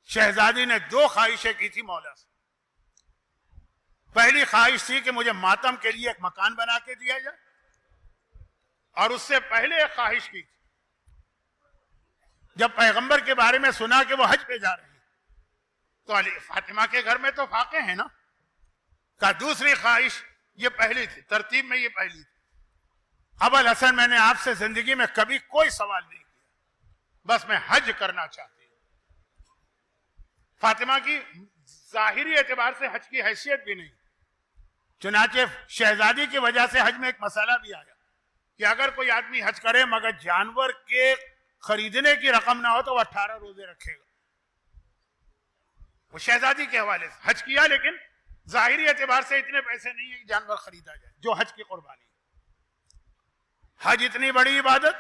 شہزادی نے 2 خواہشیں کی تھی مولا سے. پہلی خواہش تھی کہ مجھے ماتم کے لیے ایک مکان بنا کے دیا جائے, اور اس سے پہلے ایک خواہش کی تھی جب پیغمبر کے بارے میں سنا کہ وہ حج پہ جا رہے ہیں تو علی فاطمہ کے گھر میں تو فاقے ہیں نا. کا دوسری خواہش یہ پہلی تھی, ترتیب میں یہ پہلی تھی. ابو الحسن میں نے آپ سے زندگی میں کبھی کوئی سوال نہیں کیا, بس میں حج کرنا چاہتی ہوں. فاطمہ کی ظاہری اعتبار سے حج کی حیثیت بھی نہیں, چنانچہ شہزادی کی وجہ سے حج میں ایک مسئلہ بھی آیا کہ اگر کوئی آدمی حج کرے مگر جانور کے خریدنے کی رقم نہ ہو تو وہ 18 روزے رکھے گا. وہ شہزادی کے حوالے سے حج کیا لیکن ظاہری اعتبار سے اتنے پیسے نہیں ہیں کہ جانور خریدا جائے جو حج کی قربانی. حج اتنی بڑی عبادت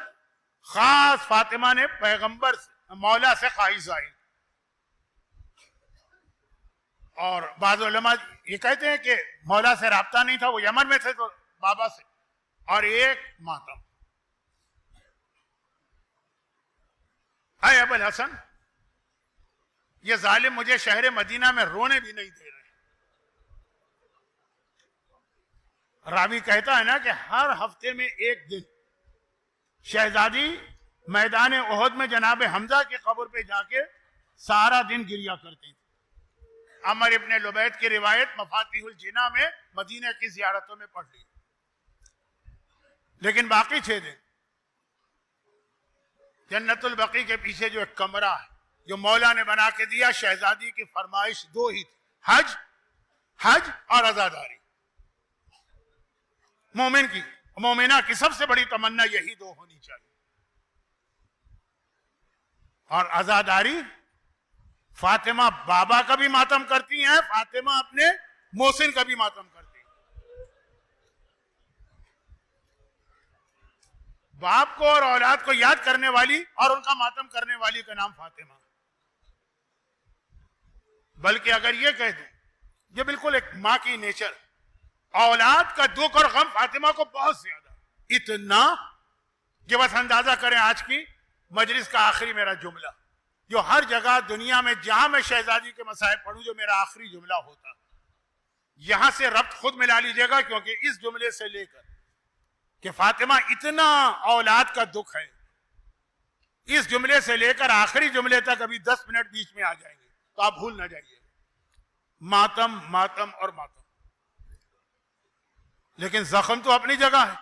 خاص فاطمہ نے پیغمبر مولا سے خواہش ظاہر. اور بعض علماء یہ کہتے ہیں کہ مولا سے رابطہ نہیں تھا, وہ یمن میں تھے تو بابا سے. اور ایک ماتم, اے ابو الحسن یہ ظالم مجھے شہر مدینہ میں رونے بھی نہیں دے رہے. راوی کہتا ہے نا کہ ہر ہفتے میں ایک دن شہزادی میدان احد میں جناب حمزہ کی قبر پہ جا کے سارا دن گریا کرتی تھی. عمر ابن لبید کی روایت مفاتیح الجنہ میں مدینہ کی زیارتوں میں پڑھ لی. لیکن باقی 6 دن جنت البقیع کے پیچھے جو ایک کمرہ ہے جو مولا نے بنا کے دیا, شہزادی کی فرمائش 2 ہی تھی, حج اور عزاداری. مومنہ کی سب سے بڑی تمنا یہی 2 ہونی چاہیے. اور عزاداری فاطمہ بابا کا بھی ماتم کرتی ہیں, فاطمہ اپنے محسن کا بھی ماتم کرتی ہیں. باپ کو اور اولاد کو یاد کرنے والی اور ان کا ماتم کرنے والی کا نام فاطمہ. بلکہ اگر یہ کہہ دیں, یہ بالکل ایک ماں کی نیچر, اولاد کا دکھ اور غم فاطمہ کو بہت زیادہ, اتنا کہ بس اندازہ کریں آج کی مجلس کا آخری میرا جملہ جو ہر جگہ دنیا میں جہاں میں شہزادی کے مسائل پڑھوں جو میرا آخری جملہ ہوتا, یہاں سے ربط خود ملا لیجئے گا, کیونکہ اس جملے سے لے کر کہ فاطمہ اتنا اولاد کا دکھ ہے, اس جملے سے لے کر آخری جملے تک ابھی 10 منٹ بیچ میں آ جائیں گے تو آپ بھول نہ جائیے. ماتم ماتم اور ماتم. لیکن زخم تو اپنی جگہ ہے.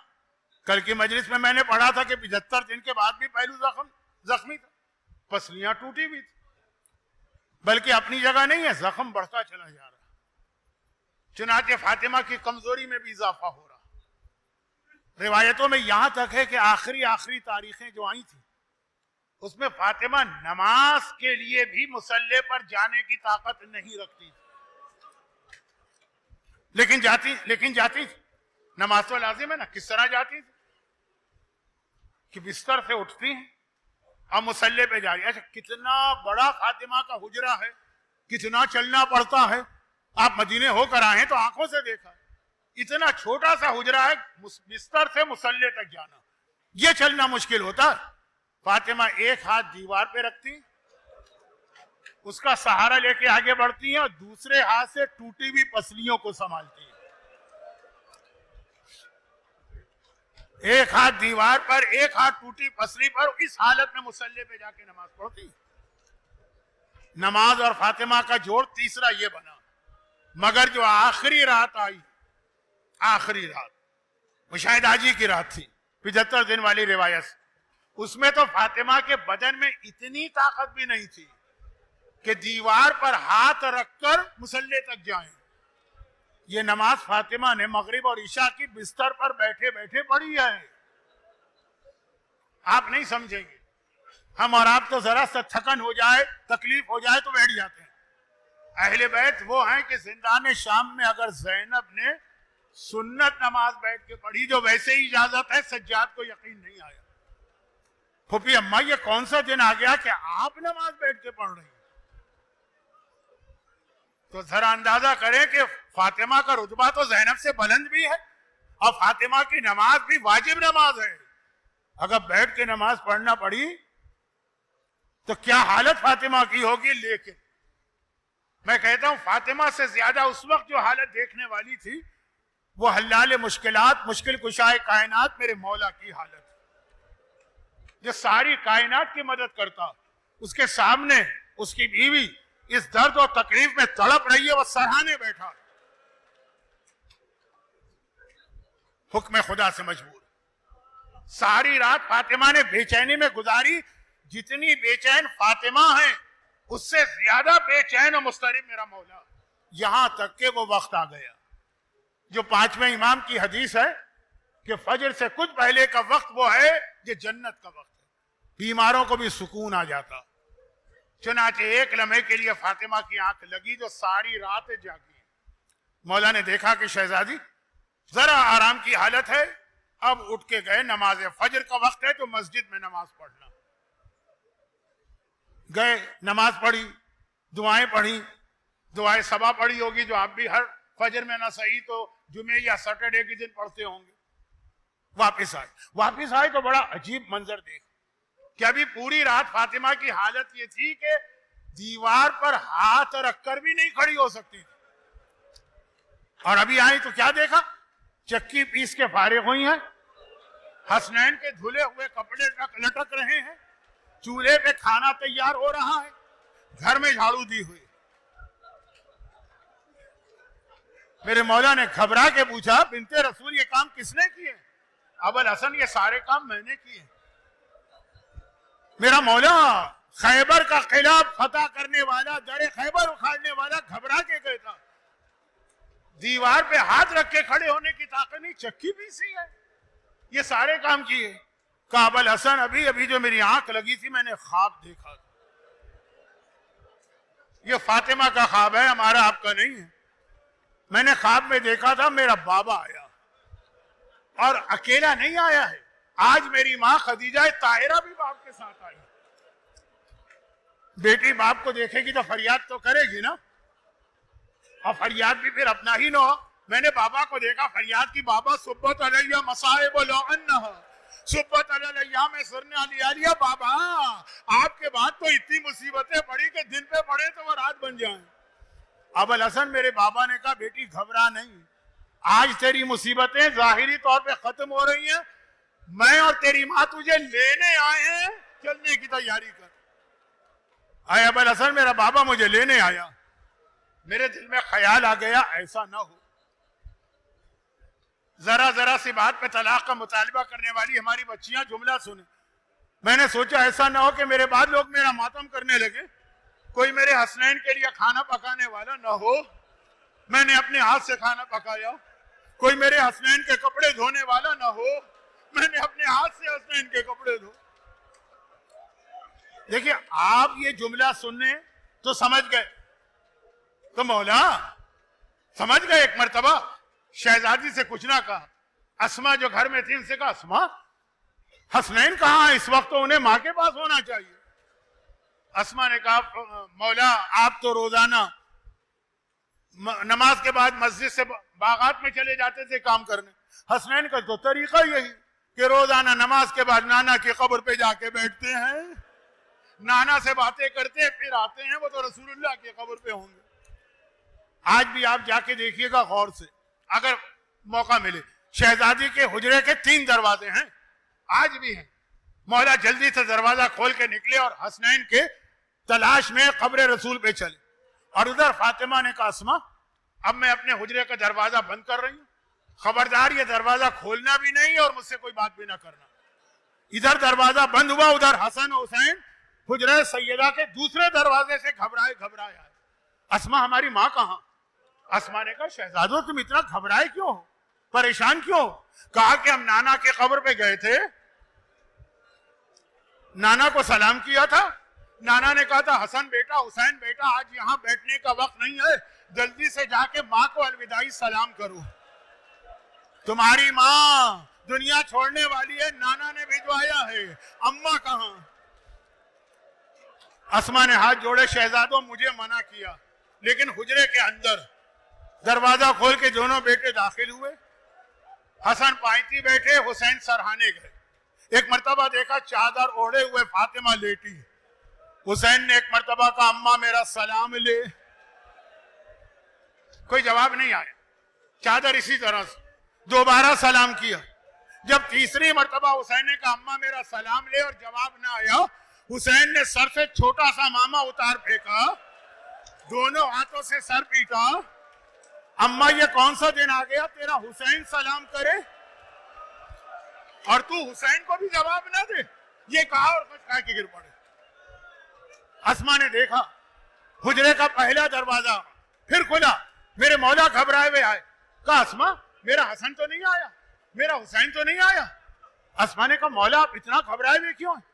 کل کی مجلس میں میں نے پڑھا تھا کہ 75 دن کے بعد بھی پہلو زخمی تھا, پسلیاں ٹوٹی بھی تھی. بلکہ اپنی جگہ نہیں ہے, زخم بڑھتا چلا جا رہا. چنانچہ فاطمہ کی کمزوری میں بھی اضافہ ہو رہا. روایتوں میں یہاں تک ہے کہ آخری تاریخیں جو آئی تھیں اس میں فاطمہ نماز کے لیے بھی مصلی پر جانے کی طاقت نہیں رکھتی تھی, لیکن جاتی تھی. نماز تو لازم ہے نا, کس طرح جاتی تھی کہ بستر سے اٹھتی ہیں اور مصلی پہ جا رہی. اچھا کتنا بڑا فاطمہ کا حجرہ ہے, کتنا چلنا پڑتا ہے. آپ مدینے ہو کر آئے ہیں تو آنکھوں سے دیکھا, اتنا چھوٹا سا حجرہ ہے, بستر سے مصلی تک جانا یہ چلنا مشکل ہوتا. فاطمہ ایک ہاتھ دیوار پہ رکھتی, اس کا سہارا لے کے آگے بڑھتی ہیں اور دوسرے ہاتھ سے ٹوٹی ہوئی پسلیوں کو سنبھالتی ہیں. ایک ہاتھ دیوار پر, ایک ہاتھ ٹوٹی پسلی پر, اس حالت میں مصلی پہ جا کے نماز پڑھتی. نماز اور فاطمہ کا جوڑ تیسرا یہ بنا. مگر جو آخری رات آئی, آخری رات وہ شاید آجی کی رات تھی 75 دن والی روایت, اس میں تو فاطمہ کے بدن میں اتنی طاقت بھی نہیں تھی کہ دیوار پر ہاتھ رکھ کر مصلی تک جائیں. یہ نماز فاطمہ نے مغرب اور عشاء کی بستر پر بیٹھے بیٹھے پڑھی ہے. آپ نہیں سمجھیں گے, ہم اور آپ تو ذرا سا تھکن ہو جائے, تکلیف ہو جائے تو بیٹھ جاتے ہیں. اہل بیت وہ ہیں کہ زندان شام میں اگر زینب نے سنت نماز بیٹھ کے پڑھی جو ویسے ہی اجازت ہے, سجاد کو یقین نہیں آیا. پھوپھی اماں یہ کون سا دن آ گیا کہ آپ نماز بیٹھ کے پڑھ رہی ہیں. تو ذرا اندازہ کریں کہ فاطمہ کا رتبہ تو زینب سے بلند بھی ہے اور فاطمہ کی نماز بھی واجب نماز ہے. اگر بیٹھ کے نماز پڑھنا پڑی تو کیا حالت فاطمہ کی ہوگی. لیکن میں کہتا ہوں فاطمہ سے زیادہ اس وقت جو حالت دیکھنے والی تھی وہ حلال مشکلات, مشکل کشائے کائنات میرے مولا کی حالت, جو ساری کائنات کی مدد کرتا. اس کے سامنے اس کی بیوی اس درد اور تکلیف میں تڑپ رہی ہے, وہ سرہانے بیٹھا, حکم خدا سے مجبور. ساری رات فاطمہ نے بے چینی میں گزاری. جتنی بے چین فاطمہ ہیں اس سے زیادہ بے چین اور مضطرب میرا مولا. یہاں تک کہ وہ وقت آ گیا جو 5ویں امام کی حدیث ہے کہ فجر سے کچھ پہلے کا وقت وہ ہے یہ جنت کا وقت ہے، بیماروں کو بھی سکون آ جاتا۔ چنانچہ ایک لمحے کے لیے فاطمہ کی آنکھ لگی جو ساری رات جاگی۔ مولا نے دیکھا کہ شہزادی ذرا آرام کی حالت ہے، اب اٹھ کے گئے، نماز فجر کا وقت ہے تو مسجد میں نماز پڑھنا۔ گئے، نماز پڑھی، دعائیں پڑھی، دعائیں صبا پڑھی ہوگی جو آپ بھی ہر فجر میں نہ صحیح تو جمعے یا سیٹرڈے کے دن پڑھتے ہوں گے۔ واپس آئے تو بڑا عجیب منظر دیکھ کہ ابھی پوری رات فاطمہ کی حالت یہ تھی کہ دیوار پر ہاتھ رکھ کر بھی نہیں کھڑی ہو سکتی تھی، اور ابھی آئی تو کیا دیکھا؟ چکی پیس کے فارغ ہوئی ہیں، حسنین کے دھلے ہوئے کپڑے لٹک رہے ہیں، چولہے پہ کھانا تیار ہو رہا ہے، گھر میں جھاڑو دی ہوئی۔ میرے مولا نے گھبرا کے پوچھا، بنت رسول یہ کام کس نے کیے؟ ابوالحسن یہ سارے کام میں نے کیے۔ میرا مولا خیبر کا قلعہ فتح کرنے والا، در خیبر اکھاڑنے والا گھبرا کے گئے تھا، دیوار پہ ہاتھ رکھ کے کھڑے ہونے کی طاقت نہیں، چکی پیسی ہے، یہ سارے کام کیے۔ کہا ابوالحسن ابھی جو میری آنکھ لگی تھی میں نے خواب دیکھا تھا، یہ فاطمہ کا خواب ہے، ہمارا آپ کا نہیں ہے۔ میں نے خواب میں دیکھا تھا میرا بابا آیا، اور اکیلا نہیں آیا ہے، آج میری ماں خدیجہ طاہرہ بھی باپ کے ساتھ آئی۔ بیٹی باپ کو دیکھے گی تو فریاد تو کرے گی نا، اور فریاد بھی پھر اپنا ہی نہ ہو۔ میں نے بابا کو دیکھا، فریاد کی بابا صبت علیہ مصائب لعنہ، صبت علیہ میں سرنے علیہ، بابا آپ کے بعد تو اتنی مصیبتیں پڑی کہ دن پہ پڑے تو وہ رات بن جائیں۔ ابوالحسن میرے بابا نے کہا بیٹی گھبرا نہیں، آج تیری مصیبتیں ظاہری طور پہ ختم ہو رہی ہیں، میں اور تیری ماں تجھے لینے آئے ہیں، چلنے کی تیاری کر۔ آئے ابوالحسن میرا بابا مجھے لینے آیا، میرے دل میں خیال آ گیا ایسا نہ ہو، ذرا سی بات پہ طلاق کا مطالبہ کرنے والی ہماری بچیاں جملہ سنیں۔ میں نے سوچا ایسا نہ ہو کہ میرے بعد لوگ میرا ماتم کرنے لگے، کوئی میرے حسنین کے لیے کھانا پکانے والا نہ ہو، میں نے اپنے ہاتھ سے کھانا پکایا، کوئی میرے حسنین کے کپڑے دھونے والا نہ ہو، میں نے اپنے ہاتھ سے حسنین کے کپڑے دھو۔ دیکھیے آپ یہ جملہ سننے تو سمجھ گئے، تو مولا سمجھ گئے۔ ایک مرتبہ شہزادی سے کچھ نہ کہا، اسما جو گھر میں تھی ان سے کہا اسما حسنین کہاں ہے؟ اس وقت تو انہیں ماں کے پاس ہونا چاہیے۔ اسما نے کہا مولا آپ تو روزانہ نماز کے بعد مسجد سے باغات میں چلے جاتے تھے کام کرنے، حسنین کا تو طریقہ یہی کہ روزانہ نماز کے بعد نانا کی قبر پہ جا کے بیٹھتے ہیں، نانا سے باتیں کرتے پھر آتے ہیں، وہ تو رسول اللہ کی قبر پہ ہوں گے۔ آج بھی آپ جا کے دیکھیے گا غور سے اگر موقع ملے، شہزادی کے حجرے کے 3 دروازے ہیں، آج بھی ہیں۔ مولا جلدی سے دروازہ کھول کے نکلے اور حسنین کے تلاش میں قبر رسول پہ چلے، اور ادھر فاطمہ نے کہا اسما اب میں اپنے حجرے کا دروازہ بند کر رہی ہوں، خبردار یہ دروازہ کھولنا بھی نہیں اور مجھ سے کوئی بات بھی نہ کرنا۔ ادھر دروازہ بند ہوا، ادھر حسن و حسین حجرہ سیدہ کے دوسرے دروازے سے گھبرائے آئے۔ اسما ہماری ماں کہاں؟ اسما نے کہا شہزادو تم اتنا گھبرائے کیوں ہو، پریشان کیوں ہو؟ کہا کہ ہم نانا کے قبر پہ گئے تھے، نانا کو سلام کیا تھا، نانا نے کہا تھا حسن بیٹا حسین بیٹا آج یہاں بیٹھنے کا وقت نہیں ہے، جلدی سے جا کے ماں کو الوداعی سلام کرو، تمہاری ماں دنیا چھوڑنے والی ہے، نانا نے بھجوایا ہے، اماں کہاں؟ اسما نے ہاتھ جوڑے شہزادوں مجھے منع کیا، لیکن حجرے کے اندر دروازہ کھول کے دونوں بیٹے داخل ہوئے، حسن پائنتی بیٹھے، حسین سرہانے گئے۔ ایک مرتبہ دیکھا چادر اوڑھے ہوئے فاطمہ لیٹی، حسین نے ایک مرتبہ کہا اماں میرا سلام لے، کوئی جواب نہیں آیا، چادر اسی طرح سے دوبارہ سلام کیا، جب تیسری مرتبہ حسین نے کہا اماں میرا سلام لے اور جواب نہ آیا، حسین نے سر سے چھوٹا سا ماما اتار پھینکا، دونوں ہاتھوں سے سر پیٹا، اماں یہ کون سا دن آ گیا تیرا حسین سلام کرے اور تو حسین کو بھی جواب نہ دے، یہ کہا اور کچھ کہا کہ گر پڑے۔ اسما نے دیکھا حجرے کا پہلا دروازہ پھر کھلا، میرے مولا گھبرائے ہوئے آئے، کہا اسما میرا حسن تو نہیں آیا؟ میرا حسین تو نہیں آیا. اسما نے کہا مولا آپ اتنا گھبرائے ہوئے کیوں ہیں؟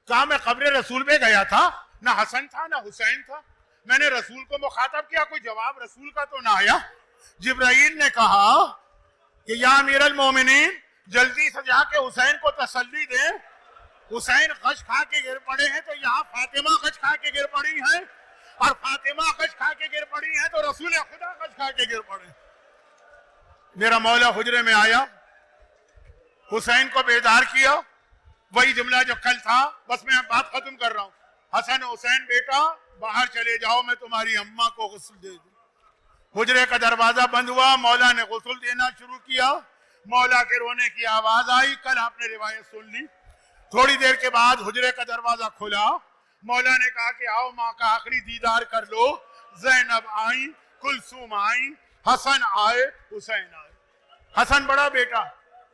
کہا میں قبر رسول پہ گیا تھا، نہ حسن تھا نہ حسین تھا، میں نے رسول کو مخاطب کیا، کوئی جواب رسول کا تو نہ آیا. جبرائیل نے کہا کہ یا امیر المومنین جلدی سے جا کے حسین کو تسلی دے، حسین غش کھا کے گر پڑے ہیں تو یہاں فاطمہ غش کھا کے گر پڑی ہیں، اور فاطمہ غش کھا کے گر پڑی ہیں تو رسول خدا غش کھا کے گر پڑے. میرا مولا حجرے میں آیا، حسین کو بیدار کیا، وہی جملہ جو کل تھا، بس میں بات ختم کر رہا ہوں. حسن حسین بیٹا باہر چلے جاؤ، میں تمہاری اماں کو غسل دے دوں. حجرے کا دروازہ بند ہوا، مولا نے غسل دینا شروع کیا، مولا کے رونے کی آواز آئی. کل آپ نے روایت سن لی. تھوڑی دیر کے بعد حجرے کا دروازہ کھلا، مولا نے کہا کہ آؤ ماں کا آخری دیدار کر لو. زینب آئیں، کلثوم آئیں، حسن آئے، حسین آئے. حسن بڑا بیٹا،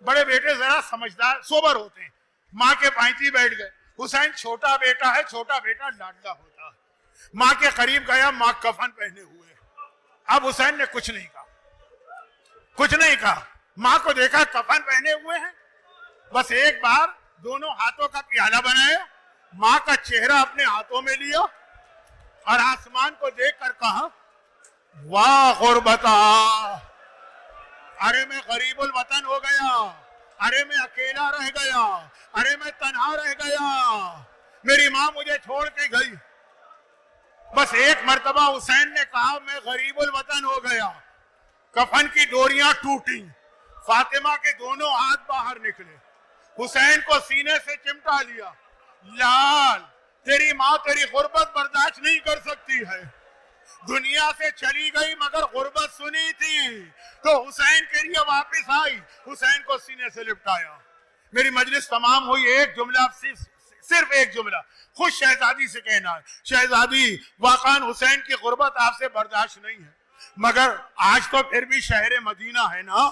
بڑے بیٹے ذرا سمجھدار سوبر ہوتے ہیں، ماں کے پائنتی بیٹھ گئے. حسین چھوٹا بیٹا ہے، چھوٹا بیٹا لاڈلا ہوتا ہے. ماں کے قریب گیا، ماں کفن پہنے ہوئے. اب حسین نے کچھ نہیں کہا، کچھ نہیں کہا. ماں کو دیکھا کفن پہنے ہوئے ہیں، بس ایک بار دونوں ہاتھوں کا پیالہ بنایا، ماں کا چہرہ اپنے ہاتھوں میں لیا اور آسمان کو دیکھ کر کہا واہ غربتا، ارے میں غریب الوطن ہو گیا، ارے میں اکیلا رہ گیا، ارے میں تنہا رہ گیا، میری ماں مجھے چھوڑ کے گئی. بس ایک مرتبہ حسین نے کہا میں غریب الوطن ہو گیا. کفن کی ڈوریاں ٹوٹی، فاطمہ کے دونوں ہاتھ باہر نکلے، حسین کو سینے سے چمٹا لیا. لال تیری ماں تیری غربت برداشت نہیں کر سکتی ہے، دنیا سے چلی گئی مگر غربت سنی تھی تو حسین کے لیے واپس آئی. حسین کو سینے سے لپٹایا. میری مجلس تمام ہوئی، ایک جملہ صرف ایک جملہ خود شہزادی سے کہنا ہے. شہزادی واقعاً حسین کی غربت آپ سے برداشت نہیں ہے، مگر آج تو پھر بھی شہر مدینہ ہے نا،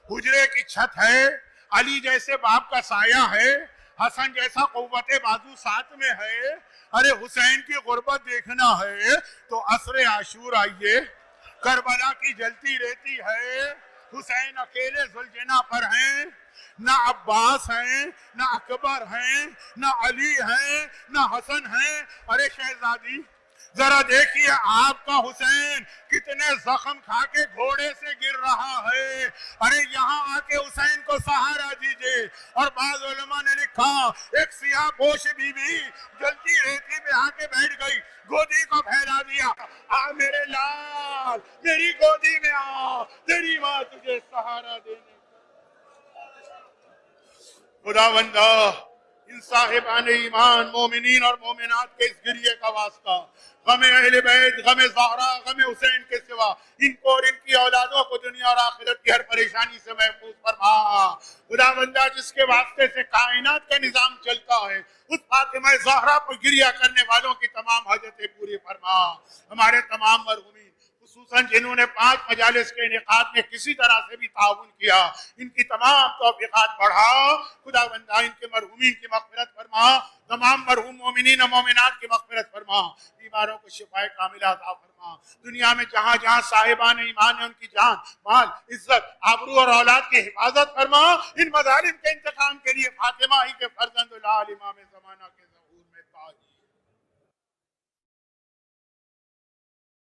حجرے کی چھت ہے، علی جیسے باپ کا سایہ ہے، حسن جیسا قوت بازو ساتھ میں ہے. ارے حسین کی غربت دیکھنا ہے تو عصر عاشور آئیے، کربلا کی جلتی رہتی ہے، حسین اکیلے ذوالجناح پر ہیں، نہ عباس ہیں، نہ اکبر ہیں، نہ علی ہیں، نہ حسن ہیں. ارے شہزادی ذرا دیکھیے آپ کا حسین کتنے زخم کھا کے گھوڑے سے گر رہا ہے. ارے یہاں آ کے حسین کو سہارا دیجئے. اور بعض علماء نے لکھا ایک سیاہ پوش بی بی جلتی ریتی پہ آ کے بیٹھ گئی، گودی کو پھیلا دیا، آ میرے لال میری گودی میں آ، تیری ماں تجھے سہارا دینے. خداوندہ ان صاحبان ایمان مومنین اور مومنات کے اس گریے کا واسطہ غم اہل بیت، غم زہرا، غم حسین کے سوا ان کو اور ان کی اولادوں کو دنیا اور آخرت کی ہر پریشانی سے محفوظ فرما. خداوندہ جس کے واسطے سے کائنات کا نظام چلتا ہے اس فاطمہ زہرا پر گریہ کرنے والوں کی تمام حاجتیں پوری فرما. ہمارے تمام مرحومین خصوصاً جنہوں نے 5 مجالس کے انعقاد میں کسی طرح سے بھی تعاون کیا، ان کی تمام توفیقات بڑھا. خداوندہ ان کے مرحومین کی مغفرت فرما، تمام مرحوم مومنین و مومنات کی مغفرت فرما، بیماروں کو شفائے کاملہ عطا فرما. دنیا میں جہاں جہاں صاحبان ایمان ہیں ان کی جان، مال، عزت، آبرو اور اولاد کی حفاظت فرما. ان مظالم کے انتقام کے لیے فاطمہ ہی کے فرزند لال امام زمانہ کے ظہور میں تاج